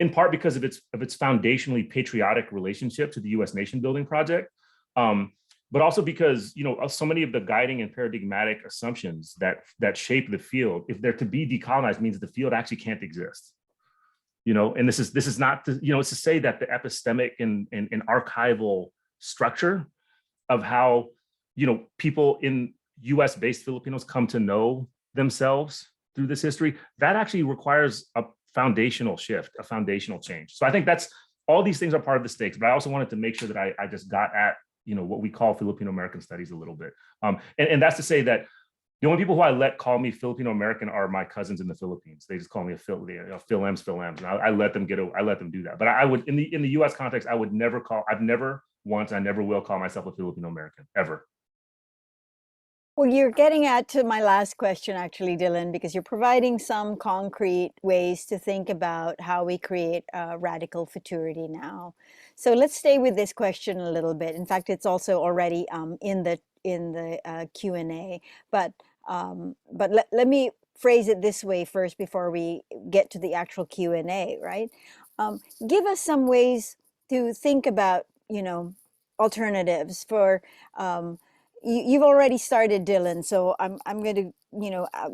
in part because of its foundationally patriotic relationship to the U.S. nation building project, but also because so many of the guiding and paradigmatic assumptions that shape the field, if they're to be decolonized, means the field actually can't exist. And this is not to, it's to say that the epistemic and archival structure of how people in U.S.-based Filipinos come to know themselves through this history, that actually requires a foundational shift, a foundational change. So I think that's, all these things are part of the stakes, but I also wanted to make sure that I just got at, what we call Filipino American studies a little bit. And that's to say that the only people who I let call me Filipino American are my cousins in the Philippines. They just call me a Phil-Ems, and I let them do that. But I would, in the US context, I never will call myself a Filipino American, ever. Well, you're getting at to my last question, actually, Dylan, because you're providing some concrete ways to think about how we create radical futurity now. So let's stay with this question a little bit. In fact, it's also already in the Q&A. But let me phrase it this way first before we get to the actual Q&A, right? Give us some ways to think about, alternatives for, you've already started, Dylan, so I'm going to,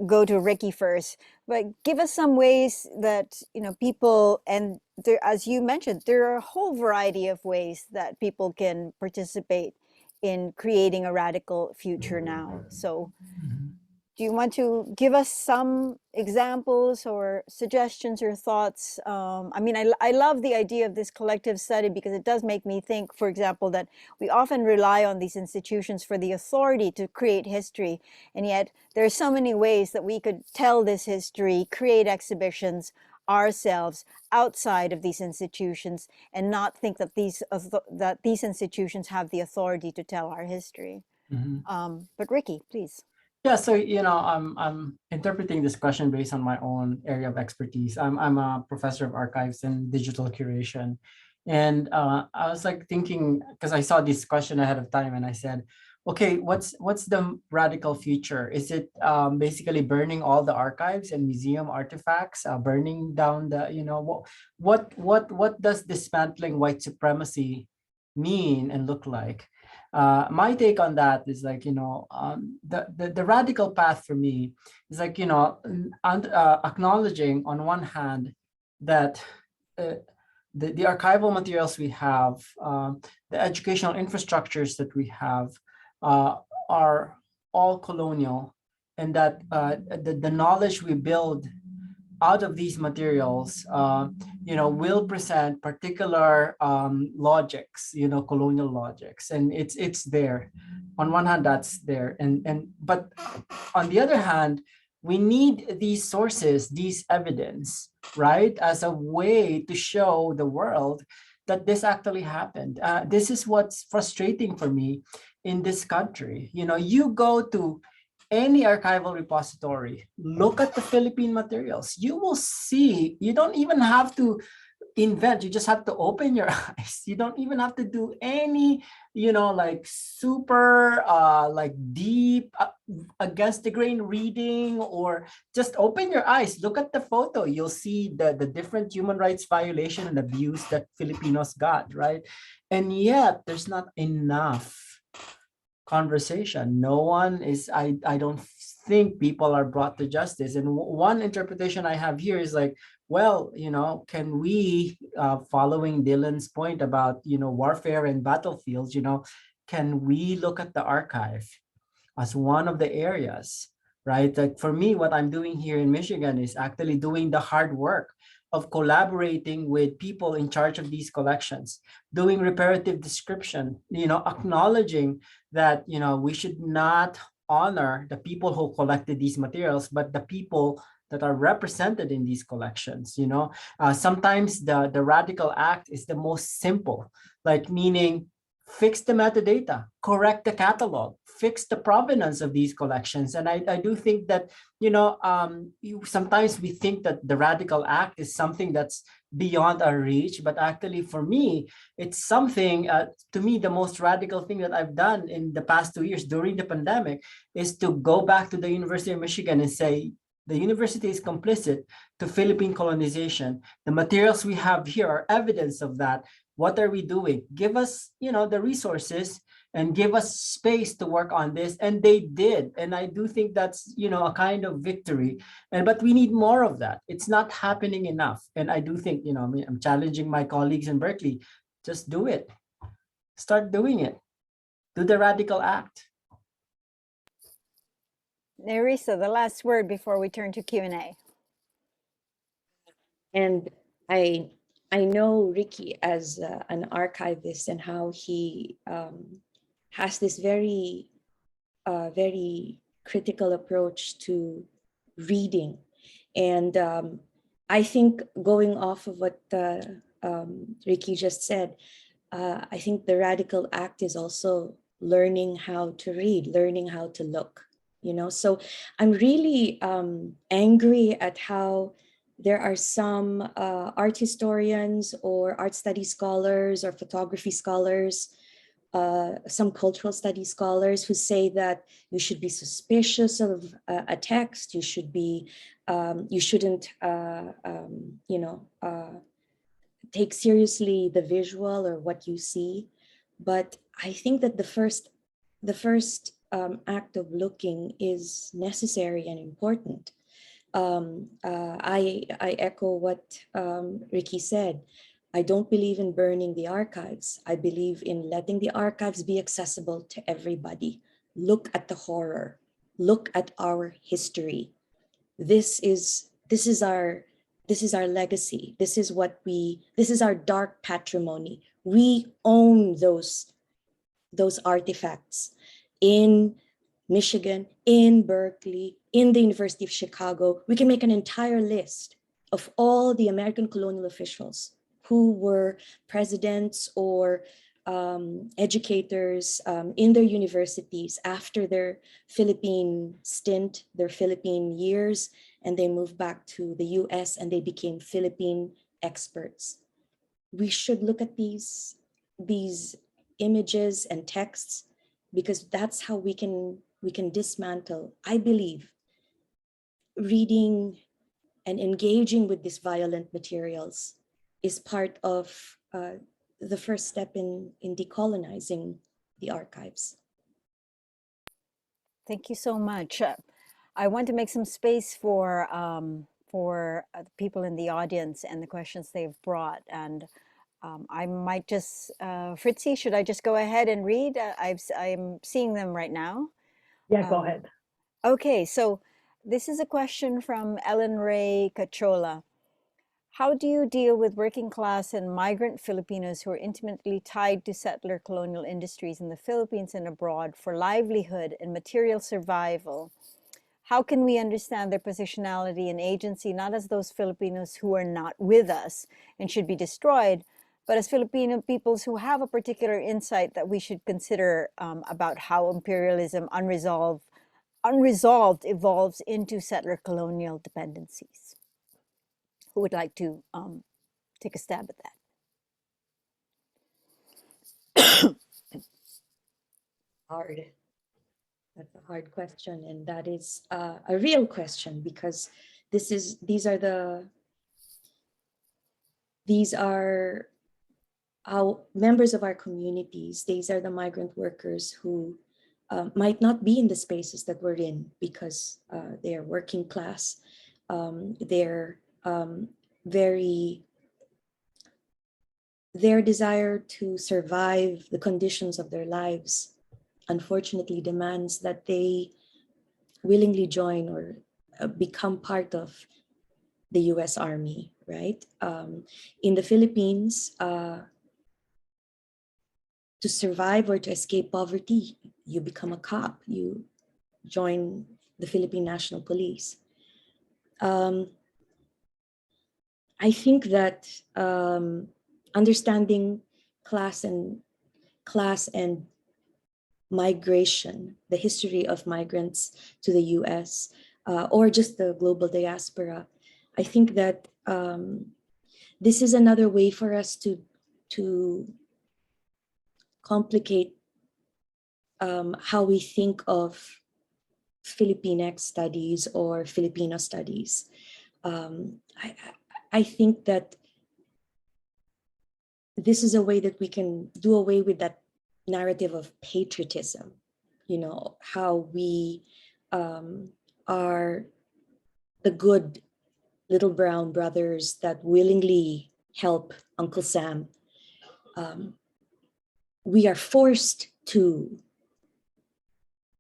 go to Ricky first, but give us some ways that, people, and there, as you mentioned, there are a whole variety of ways that people can participate in creating a radical future now. So do you want to give us some examples or suggestions or thoughts? I love the idea of this collective study because it does make me think, for example, that we often rely on these institutions for the authority to create history. And yet there are so many ways that we could tell this history, create exhibitions ourselves outside of these institutions, and not think that these institutions have the authority to tell our history. But Ricky, please. Yeah, so I'm interpreting this question based on my own area of expertise. I'm a professor of archives and digital curation, and I was like thinking, because I saw this question ahead of time, and I said, okay, what's the radical future? Is it basically burning all the archives and museum artifacts, burning down the what does dismantling white supremacy mean and look like? My take on that is like, the radical path for me is like, acknowledging on one hand that the archival materials we have, the educational infrastructures that we have are all colonial, and that the knowledge we build out of these materials, will present particular logics, colonial logics, and it's there. On one hand, that's there, but on the other hand, we need these sources, these evidence, right, as a way to show the world that this actually happened. This is what's frustrating for me in this country. You go to any archival repository, look at the Philippine materials. You will see, you don't even have to invent, you just have to open your eyes. You don't even have to do any, like super, like deep against the grain reading, or just open your eyes, look at the photo. You'll see the different human rights violation and abuse that Filipinos got, right? And yet there's not enough conversation. No one is, I don't think people are brought to justice. And one interpretation I have here is like, well, can we, following Dylan's point about, warfare and battlefields, can we look at the archive as one of the areas, right? Like for me, what I'm doing here in Michigan is actually doing the hard work of collaborating with people in charge of these collections, doing reparative description, acknowledging that, we should not honor the people who collected these materials, but the people that are represented in these collections. Sometimes the radical act is the most simple, like meaning fix the metadata, correct the catalog, fix the provenance of these collections. And I do think that, sometimes we think that the radical act is something that's beyond our reach, but actually for me, it's something, to me, the most radical thing that I've done in the past 2 years during the pandemic is to go back to the University of Michigan and say, the university is complicit to Philippine colonization. The materials we have here are evidence of that. What are we doing? Give us, the resources and give us space to work on this. And they did. And I do think that's, a kind of victory. But we need more of that. It's not happening enough. And I do think, I'm challenging my colleagues in Berkeley, just do it. Start doing it. Do the radical act. Nerissa, the last word before we turn to Q&A. And I know Ricky as an archivist, and how he has this very, very critical approach to reading. And I think, going off of what Ricky just said, I think the radical act is also learning how to read, learning how to look. So I'm really angry at how there are some art historians or art study scholars or photography scholars, some cultural studies scholars, who say that you should be suspicious of a text. You should be, you shouldn't, take seriously the visual or what you see, but I think that the first act of looking is necessary and important. I echo what Ricky said. I don't believe in burning the archives. I believe in letting the archives be accessible to everybody. Look at the horror. Look at our history. This is our legacy. This is our dark patrimony. We own those artifacts in Michigan, in Berkeley, in the University of Chicago. We can make an entire list of all the American colonial officials who were presidents or educators in their universities after their Philippine stint, their Philippine years, and they moved back to the US and they became Philippine experts. We should look at these images and texts, because that's how we can dismantle. I believe reading and engaging with these violent materials is part of the first step in decolonizing the archives. Thank you so much. I want to make some space for the people in the audience and the questions they've brought. And I might just, Fritzi, should I just go ahead and read? I'm seeing them right now. Yeah, go ahead. Okay, so this is a question from Ellen Ray Cachola. How do you deal with working class and migrant Filipinos who are intimately tied to settler colonial industries in the Philippines and abroad for livelihood and material survival? How can we understand their positionality and agency, not as those Filipinos who are not with us and should be destroyed, but as Filipino peoples who have a particular insight that we should consider about how imperialism unresolved evolves into settler colonial dependencies? Who would like to take a stab at that? Hard. That's a hard question, and that is a real question, because these are our members of our communities. These are the migrant workers who might not be in the spaces that we're in because they are working class. Their desire to survive the conditions of their lives unfortunately demands that they willingly join or become part of the US Army, right? In the Philippines, to survive or to escape poverty, you become a cop, you join the Philippine National Police. I think that understanding class and migration, the history of migrants to the US, or just the global diaspora, I think that this is another way for us to complicate how we think of Filipinx studies or Filipino studies. I think that this is a way that we can do away with that narrative of patriotism, how we are the good little brown brothers that willingly help Uncle Sam. We are forced to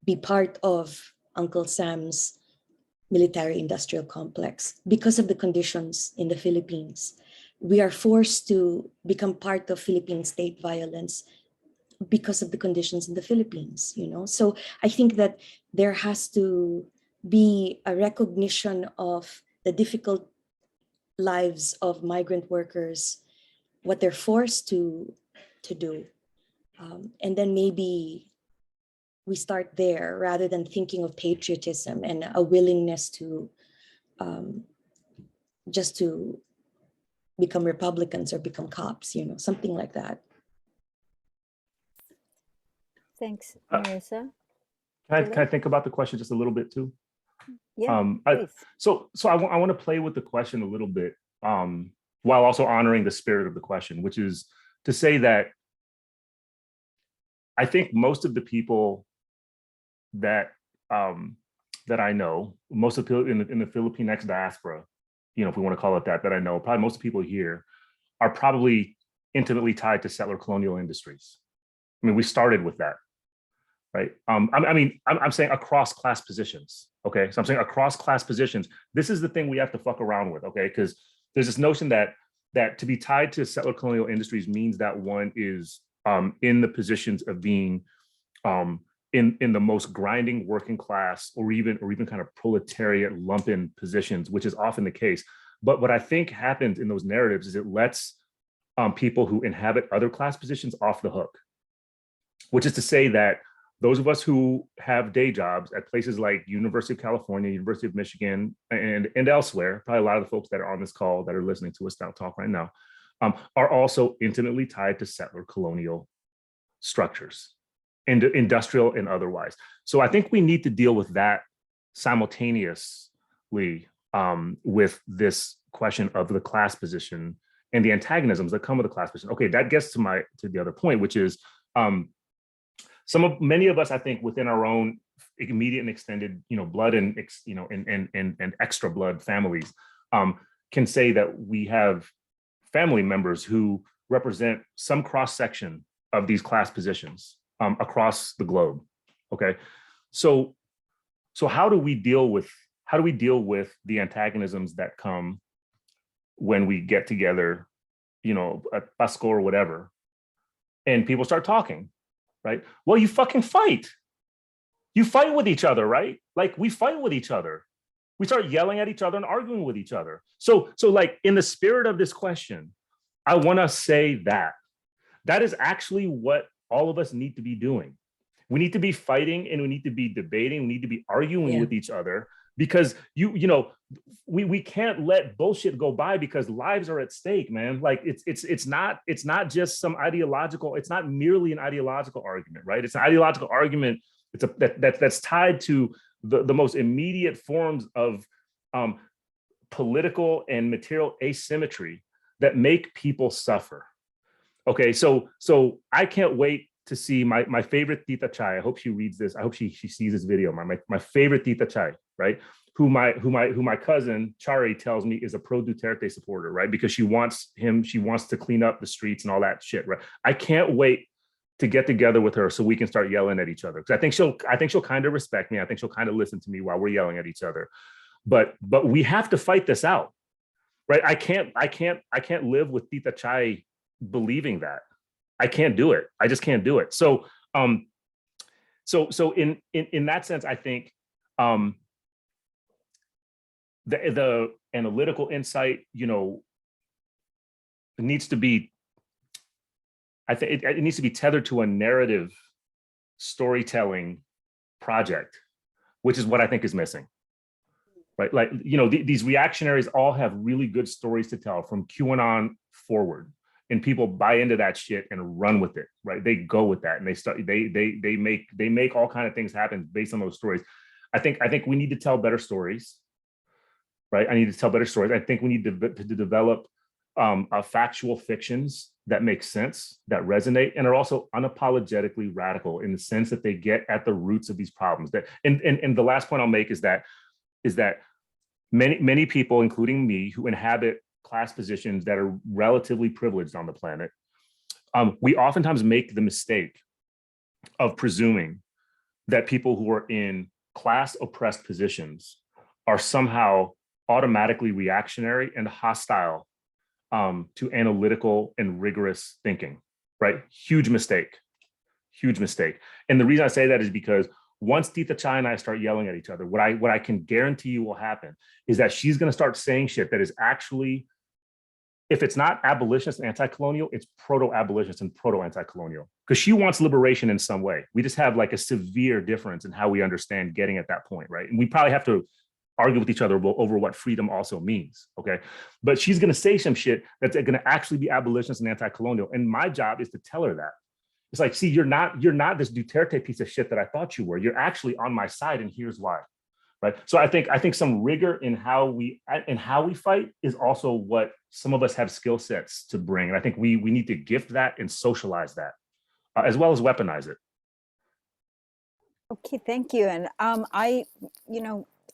be part of Uncle Sam's military industrial complex because of the conditions in the Philippines. We are forced to become part of Philippine state violence because of the conditions in the Philippines, So I think that there has to be a recognition of the difficult lives of migrant workers, what they're forced to do. And then maybe we start there rather than thinking of patriotism and a willingness to just to become Republicans or become cops, something like that. Thanks, Marissa. Can I think about the question just a little bit too? Yeah, please. So I want to play with the question a little bit. while also honoring the spirit of the question, which is to say that I think most of the people that that I know, most of the people in the Philippine diaspora, you know, if we want to call it that, that I know, probably most people here are probably intimately tied to settler colonial industries. I mean, we started with that, right? I'm saying across class positions, okay? So I'm saying across class positions, this is the thing we have to fuck around with, okay? Because there's this notion that to be tied to settler colonial industries means that one is in the positions of being in the most grinding working class or even kind of proletariat lumpen positions, which is often the case. But what I think happens in those narratives is it lets people who inhabit other class positions off the hook, which is to say that those of us who have day jobs at places like University of California, University of Michigan, and elsewhere, probably a lot of the folks that are on this call that are listening to us now talk right now, are also intimately tied to settler colonial structures, industrial and otherwise. So I think we need to deal with that simultaneously with this question of the class position and the antagonisms that come with the class position. Okay, that gets to the other point, which is many of us, I think, within our own immediate and extended, blood and and extra blood families, can say that we have family members who represent some cross section of these class positions across the globe. Okay, so how do we deal with the antagonisms that come when we get together, at Pasco or whatever, and people start talking, right? Well, you fucking fight. You fight with each other, right? Like we fight with each other. We start yelling at each other and arguing with each other. So like in the spirit of this question, I want to say that is actually what all of us need to be doing. We need to be fighting and we need to be debating. We need to be arguing with each other because we can't let bullshit go by because lives are at stake, man. Like it's not just some ideological, it's not merely an ideological argument, right? It's an ideological argument that's tied to the most immediate forms of political and material asymmetry that make people suffer. Okay, so I can't wait to see my favorite Tita Chai. I hope she reads this. I hope she sees this video. My favorite Tita Chai, right? Who my cousin Chari tells me is a pro Duterte supporter, right? Because she wants to clean up the streets and all that shit, right? I can't wait to get together with her so we can start yelling at each other. Because I think she'll kind of respect me. I think she'll kind of listen to me while we're yelling at each other. But we have to fight this out, right? I can't live with Tita Chai believing that. I can't do it. I just can't do it. So in that sense, I think the analytical insight, needs to be, I think it needs to be tethered to a narrative storytelling project, which is what I think is missing. Right? Like, these reactionaries all have really good stories to tell from QAnon forward. And people buy into that shit and run with it, right? They go with that and they make all kinds of things happen based on those stories. I think we need to tell better stories, right? I need to tell better stories. I think we need to develop factual fictions that make sense, that resonate, and are also unapologetically radical in the sense that they get at the roots of these problems. And the last point I'll make is that many people, including me, who inhabit class positions that are relatively privileged on the planet, we oftentimes make the mistake of presuming that people who are in class oppressed positions are somehow automatically reactionary and hostile to analytical and rigorous thinking, right? Huge mistake. And the reason I say that is because once Tita Chai and I start yelling at each other, what I can guarantee you will happen is that she's going to start saying shit that is actually, if it's not abolitionist and anti-colonial, it's proto-abolitionist and proto-anti-colonial, because she wants liberation in some way. We just have like a severe difference in how we understand getting at that point, right? And we probably have to argue with each other over what freedom also means, okay? But she's going to say some shit that's going to actually be abolitionist and anti-colonial, and my job is to tell her that. It's like, see, you're not this Duterte piece of shit that I thought you were. You're actually on my side, and here's why. right? So I think some rigor in how we fight is also what some of us have skill sets to bring. And I think we need to gift that and socialize that, as well as weaponize it. Okay, thank you. And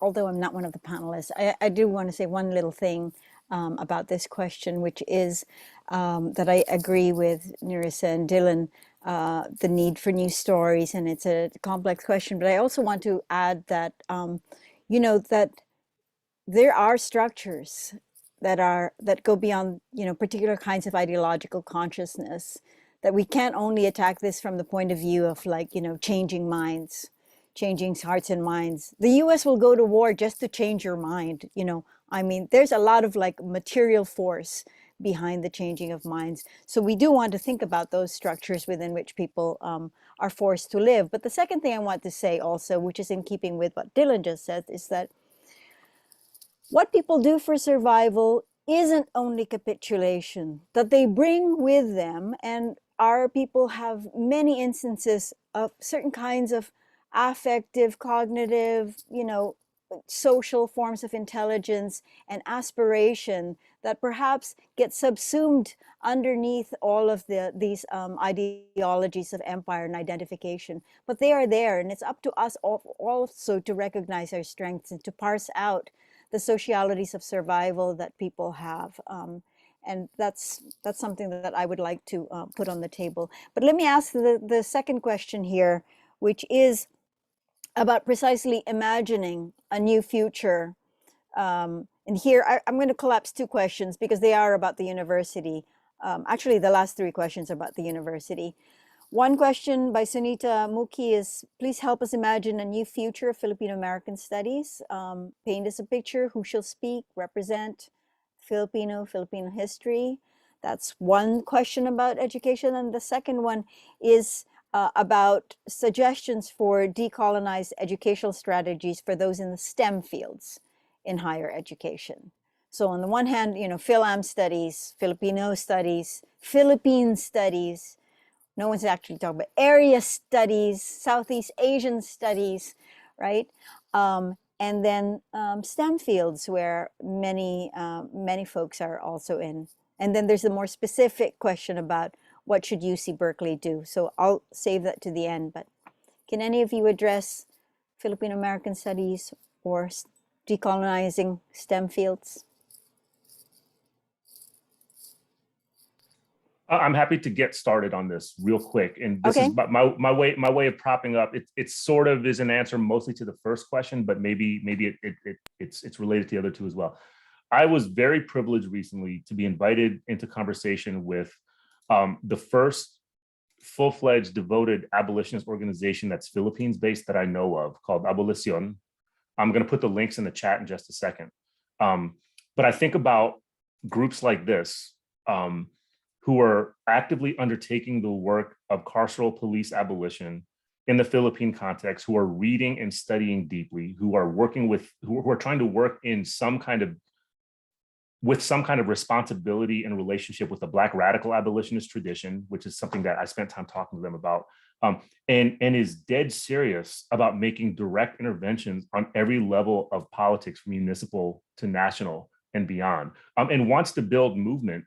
although I'm not one of the panelists, I do want to say one little thing about this question, which is that I agree with Nerissa and Dylan, the need for new stories, and it's a complex question. But I also want to add that, that there are structures that go beyond, particular kinds of ideological consciousness, that we can't only attack this from the point of view of changing minds, changing hearts and minds. The US will go to war just to change your mind. I mean, there's a lot of material force behind the changing of minds. So we do want to think about those structures within which people are forced to live. But the second thing I want to say also, which is in keeping with what Dylan just said, is that what people do for survival isn't only capitulation, that they bring with them, and our people have many instances of certain kinds of affective, cognitive, social forms of intelligence and aspiration that perhaps get subsumed underneath all of these ideologies of empire and identification. But they are there, and it's up to us also to recognize our strengths and to parse out the socialities of survival that people have. And that's something that I would like to put on the table. But let me ask the second question here, which is about precisely imagining a new future. And here I'm going to collapse two questions because they are about the university. Actually, the last three questions are about the university. One question by Sunita Mukhi is, please help us imagine a new future of Filipino American studies. Paint us a picture, who shall speak, represent Filipino history. That's one question about education. And the second one is about suggestions for decolonized educational strategies for those in the STEM fields in higher education. So on the one hand, Phil-Am studies, Filipino studies, Philippine studies. No one's actually talking about area studies, Southeast Asian studies, right? And then STEM fields where many folks are also in. And then there's a more specific question about what should UC Berkeley do? So I'll save that to the end, but can any of you address Filipino American studies or decolonizing STEM fields? I'm happy to get started on this real quick. And this is my way of propping up. It sort of is an answer mostly to the first question, but maybe it's related to the other two as well. I was very privileged recently to be invited into conversation with the first full-fledged devoted abolitionist organization that's Philippines-based that I know of, called Abolición. I'm going to put the links in the chat in just a second. But I think about groups like this, who are actively undertaking the work of carceral police abolition in the Philippine context, who are reading and studying deeply, who are working with, who are trying to work in some kind of responsibility and relationship with the Black radical abolitionist tradition, which is something that I spent time talking to them about, and is dead serious about making direct interventions on every level of politics, from municipal to national and beyond, and wants to build movement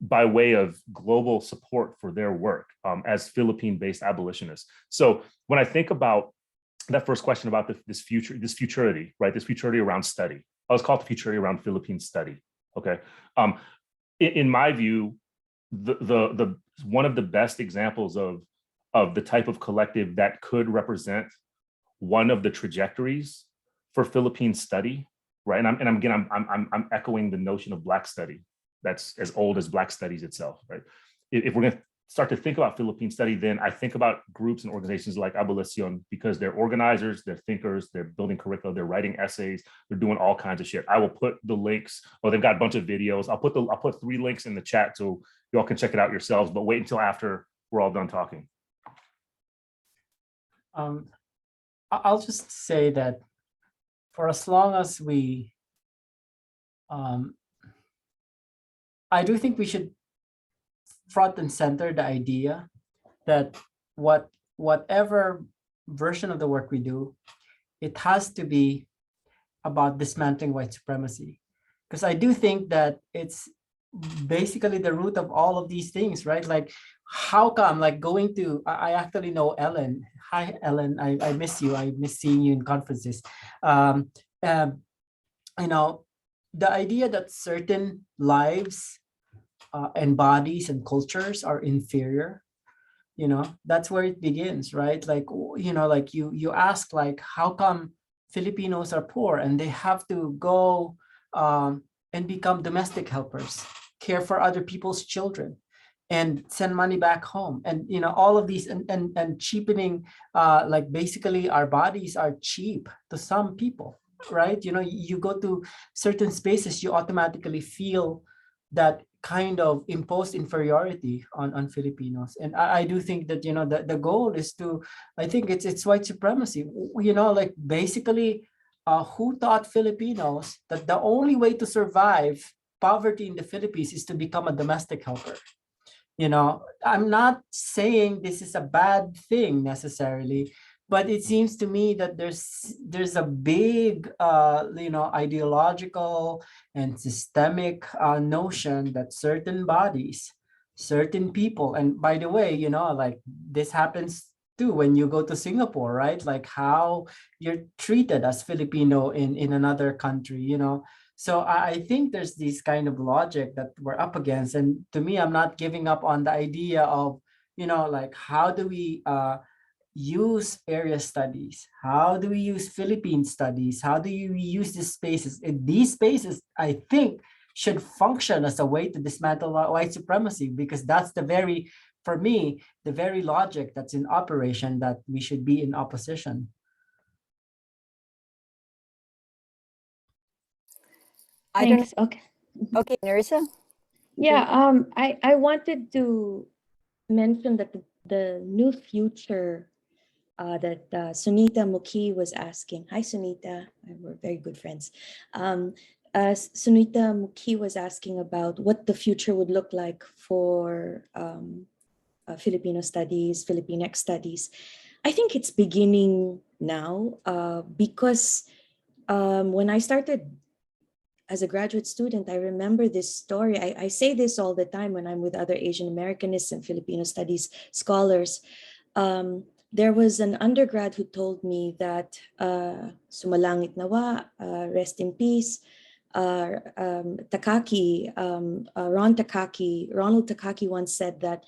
by way of global support for their work as Philippine-based abolitionists. So when I think about that first question about this futurity, right? This futurity around study. I was called the futurity around Philippine study. Okay. In my view, the one of the best examples of the type of collective that could represent one of the trajectories for Philippine study, right? And I'm echoing the notion of Black study. That's as old as Black studies itself, right? If we're going to start to think about Philippine study, then I think about groups and organizations like Abolición, because they're organizers, they're thinkers, they're building curricula, they're writing essays, they're doing all kinds of shit. I will put the links, or they've got a bunch of videos. I'll put 3 links in the chat so y'all can check it out yourselves, but wait until after we're all done talking. I'll just say that for as long as we I do think we should front and center the idea that whatever version of the work we do, it has to be about dismantling white supremacy, because I do think that it's basically the root of all of these things, right? Like, how come, like, going to, I actually know Ellen. Hi, Ellen. I miss you. I miss seeing you in conferences. Um, um, you know, the idea that certain lives and bodies and cultures are inferior, that's where it begins, right? Like, like you ask, like, how come Filipinos are poor and they have to go and become domestic helpers, care for other people's children, and send money back home, and all of these, and cheapening, like, basically our bodies are cheap to some people, right? You go to certain spaces, you automatically feel that kind of imposed inferiority on Filipinos. And I do think that, the goal is to, I think it's white supremacy, like, basically, who taught Filipinos that the only way to survive poverty in the Philippines is to become a domestic helper? I'm not saying this is a bad thing necessarily, but it seems to me that there's a big ideological and systemic notion that certain bodies, certain people, and by the way, like, this happens too when you go to Singapore, right? Like, how you're treated as Filipino in another country. So I think there's this kind of logic that we're up against. And to me, I'm not giving up on the idea of, like, how do we use area studies? How do we use Philippine studies? How do you use these spaces? And these spaces, I think, should function as a way to dismantle white supremacy, because that's for me, the very logic that's in operation, that we should be in opposition. I don't Thanks. Okay. know. Okay, Nerissa? Yeah, I wanted to mention that the new future that Sunita Mukhi was asking. Hi, Sunita. We're very good friends. Sunita Mukhi was asking about what the future would look like for Filipino studies, Filipinx studies. I think it's beginning now because when I started as a graduate student, I remember this story. I say this all the time when I'm with other Asian Americanists and Filipino studies scholars. There was an undergrad who told me that sumalangit nawa, rest in peace. Ronald Takaki once said that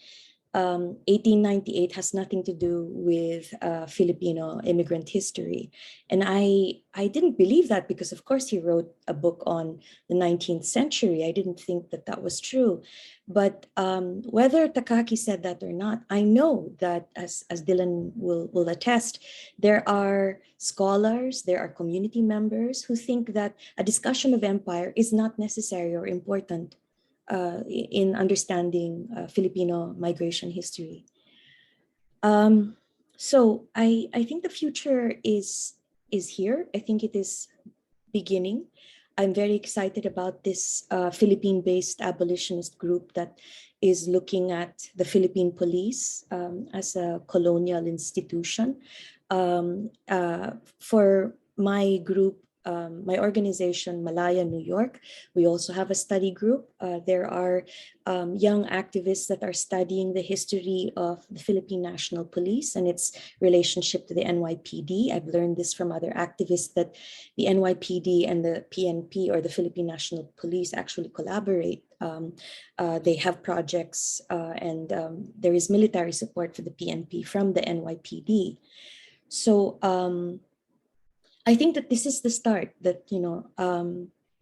1898 has nothing to do with Filipino immigrant history. And I didn't believe that because, of course, he wrote a book on the 19th century. I didn't think that that was true. But whether Takaki said that or not, I know that, as Dylan will attest, there are scholars, there are community members who think that a discussion of empire is not necessary or important in understanding Filipino migration history. So I think the future is here. I think it is beginning. I'm very excited about this Philippine-based abolitionist group that is looking at the Philippine police as a colonial institution. For my group, my organization, Malaya, New York, we also have a study group. There are young activists that are studying the history of the Philippine National Police and its relationship to the NYPD. I've learned this from other activists that the NYPD and the PNP, or the Philippine National Police, actually collaborate. They have projects and there is military support for the PNP from the NYPD. So I think that this is the start, that,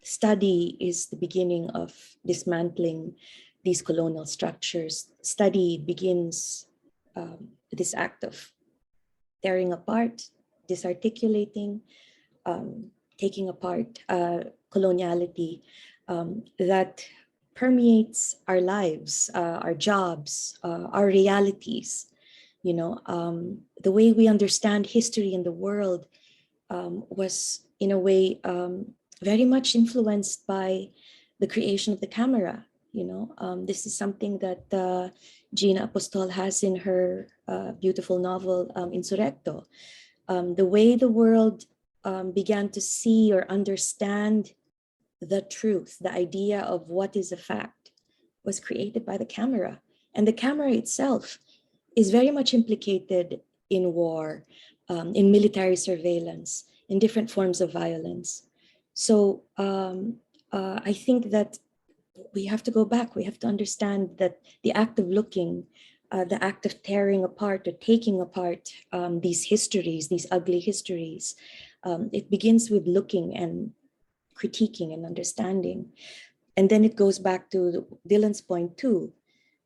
study is the beginning of dismantling these colonial structures. Study begins this act of tearing apart, disarticulating, taking apart coloniality that permeates our lives, our jobs, our realities. The way we understand history in the world was, in a way, very much influenced by the creation of the camera. This is something that Gina Apostol has in her beautiful novel, Insurrecto. The way the world began to see or understand the truth, the idea of what is a fact, was created by the camera. And the camera itself is very much implicated in war, in military surveillance, in different forms of violence. So I think that we have to go back. We have to understand that the act of looking, the act of tearing apart or taking apart these histories, these ugly histories, it begins with looking and critiquing and understanding. And then it goes back to Dylan's point too.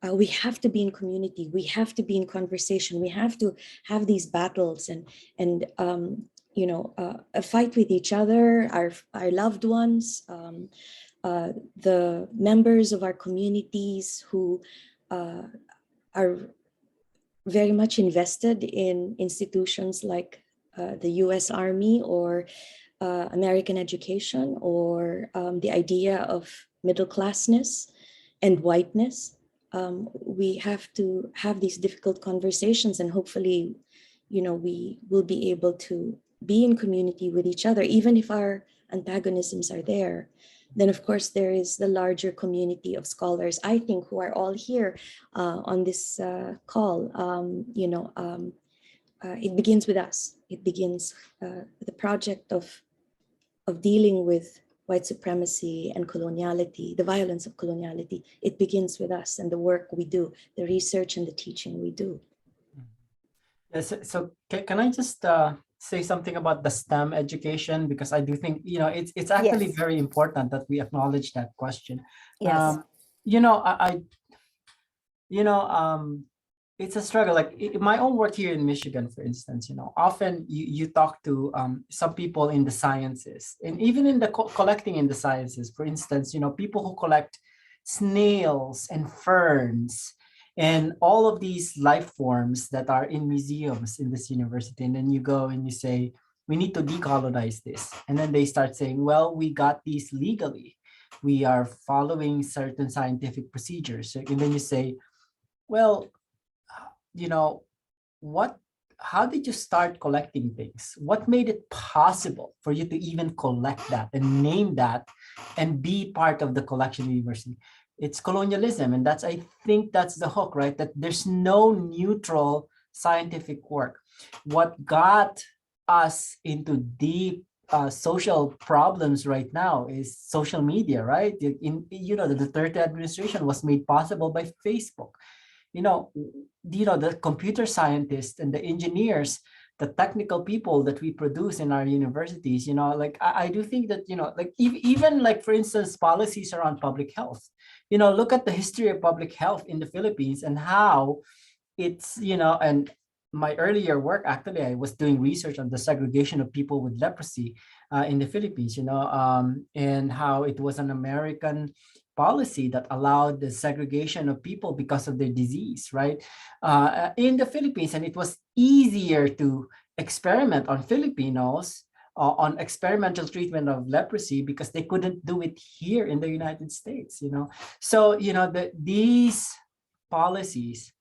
We have to be in community. We have to be in conversation. We have to have these battles and a fight with each other, our loved ones, the members of our communities who are very much invested in institutions like the US Army or American education, or the idea of middle classness and whiteness. We have to have these difficult conversations, and hopefully, we will be able to be in community with each other, even if our antagonisms are there. Then, of course, there is the larger community of scholars, I think, who are all here on this call. It begins with us. It begins the project of dealing with white supremacy and coloniality, the violence of coloniality. It begins with us and the work we do, the research and the teaching we do. Yes, so can I just say something about the STEM education? Because I do think, it's actually Yes. very important that we acknowledge that question. Yes. It's a struggle. Like in my own work here in Michigan, for instance, often you talk to some people in the sciences, and even in the collecting in the sciences, for instance, people who collect snails and ferns and all of these life forms that are in museums in this university. And then you go and you say, we need to decolonize this. And then they start saying, well, we got these legally. We are following certain scientific procedures. And then you say, well, how did you start collecting things? What made it possible for you to even collect that and name that and be part of the collection university? It's colonialism. And I think that's the hook, right? That there's no neutral scientific work. What got us into deep social problems right now is social media, right? The Duterte administration was made possible by Facebook. The computer scientists and the engineers, the technical people that we produce in our universities, I do think that, even like, for instance, policies around public health, look at the history of public health in the Philippines and how it's, and my earlier work, actually, I was doing research on the segregation of people with leprosy in the Philippines, and how it was an American policy that allowed the segregation of people because of their disease, right? In the Philippines, and it was easier to experiment on Filipinos on experimental treatment of leprosy because they couldn't do it here in the United States, So, these policies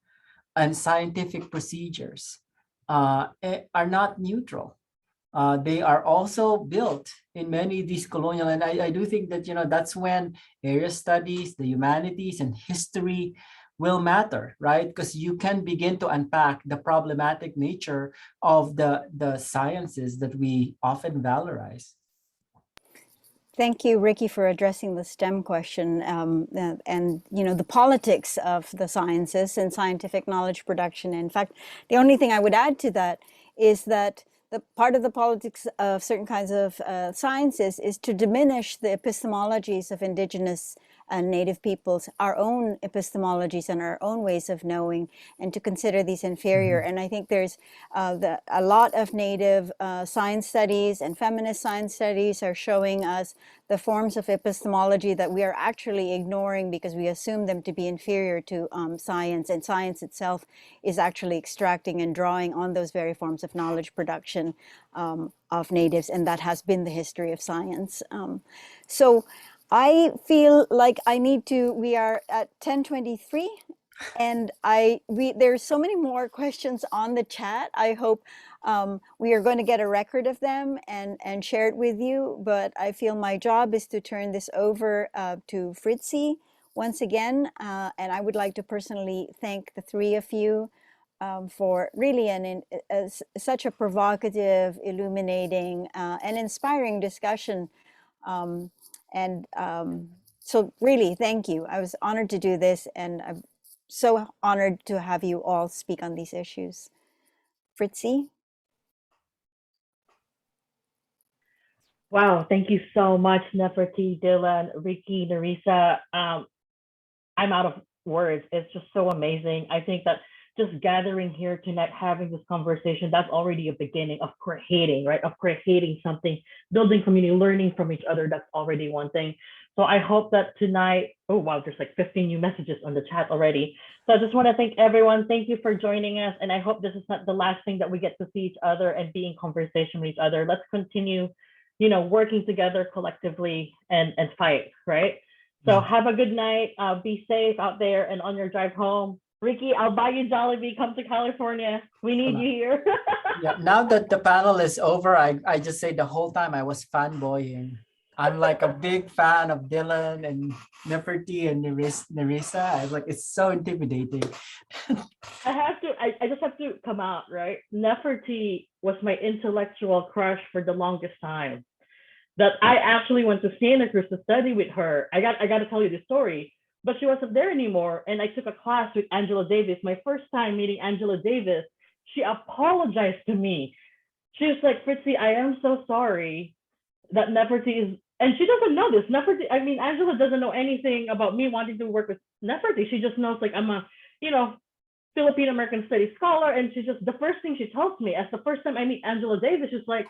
and scientific procedures are not neutral. They are also built in many of these colonial, and I do think that, that's when area studies, the humanities, and history will matter, right? Because you can begin to unpack the problematic nature of the sciences that we often valorize. Thank you, Ricky, for addressing the STEM question and the politics of the sciences and scientific knowledge production. In fact, the only thing I would add to that is that the part of the politics of certain kinds of sciences is to diminish the epistemologies of indigenous and native peoples, our own epistemologies and our own ways of knowing, and to consider these inferior. And I think there's a lot of native science studies and feminist science studies are showing us the forms of epistemology that we are actually ignoring because we assume them to be inferior to science, and science itself is actually extracting and drawing on those very forms of knowledge production of natives, and that has been the history of science. So I feel like we are at 10:23. And there's so many more questions on the chat. I hope we are going to get a record of them and share it with you. But I feel my job is to turn this over to Fritzi once again. And I would like to personally thank the three of you for really such a provocative, illuminating, and inspiring discussion. So really, thank you. I was honored to do this, and I'm so honored to have you all speak on these issues. Fritzi? Wow, thank you so much, Neferti, Dylan, Ricky, Nerissa. I'm out of words. It's just so amazing. I think that just gathering here tonight, having this conversation, that's already a beginning of creating, right? Of creating something, building community, learning from each other. That's already one thing. So I hope that tonight, oh wow, there's like 15 new messages on the chat already. So I just want to thank everyone. Thank you for joining us. And I hope this is not the last thing that we get to see each other and be in conversation with each other. Let's continue, working together collectively and fight, right? So have a good night. Be safe out there and on your drive home. Ricky, I'll buy you Jollibee. Come to California. We need you here. Yeah. Now that the panel is over, I just say the whole time I was fanboying. I'm like a big fan of Dylan and Neferti and Nerissa. I was like, it's so intimidating. I just have to come out, right? Neferti was my intellectual crush for the longest time. That I actually went to Santa Cruz to study with her. I got to tell you the story, but she wasn't there anymore. And I took a class with Angela Davis. My first time meeting Angela Davis, she apologized to me. She was like, Fritzi, I am so sorry that Neferti is, and she doesn't know this. Angela doesn't know anything about me wanting to work with Neferti. She just knows like I'm a, Philippine American Studies scholar. And she just, the first thing she tells me, as the first time I meet Angela Davis, she's like,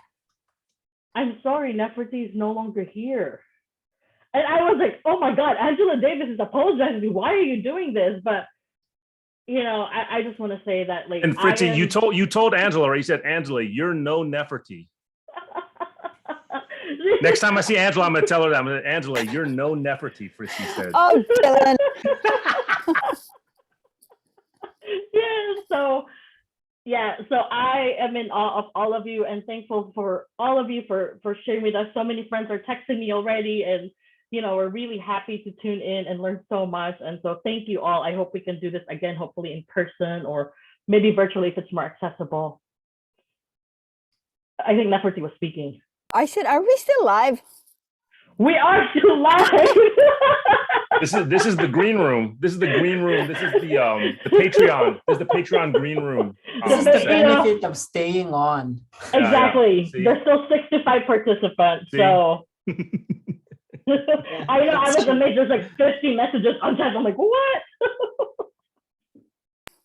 I'm sorry, Neferti is no longer here. And I was like, oh my God, Angela Davis is apologizing to me. Why are you doing this? But, I just want to say that, like, and Fritzi, you told Angela, right? You said, Angela, you're no Neferti. Next time I see Angela, I'm going to tell her that. Angela, you're no Neferti, Fritzi said. Oh, Dylan. So I am in awe of all of you and thankful for all of you for sharing with us. So many friends are texting me already, and we're really happy to tune in and learn so much. And so thank you all. I hope we can do this again, hopefully in person or maybe virtually if it's more accessible. I think Neferti was speaking. I said, are we still live? We are still live. This is the green room. This is the green room. This is the Patreon. This is the Patreon green room. This is the benefit of staying on. Exactly. Yeah. There's still 65 participants. See? So I know I was amazed. There's like 50 messages on chat. I'm like, what?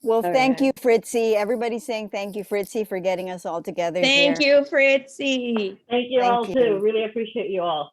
Well, thank you, Fritzi. Everybody's saying thank you, Fritzi, for getting us all together. Thank you, Fritzi. Thank you all too. Really appreciate you all.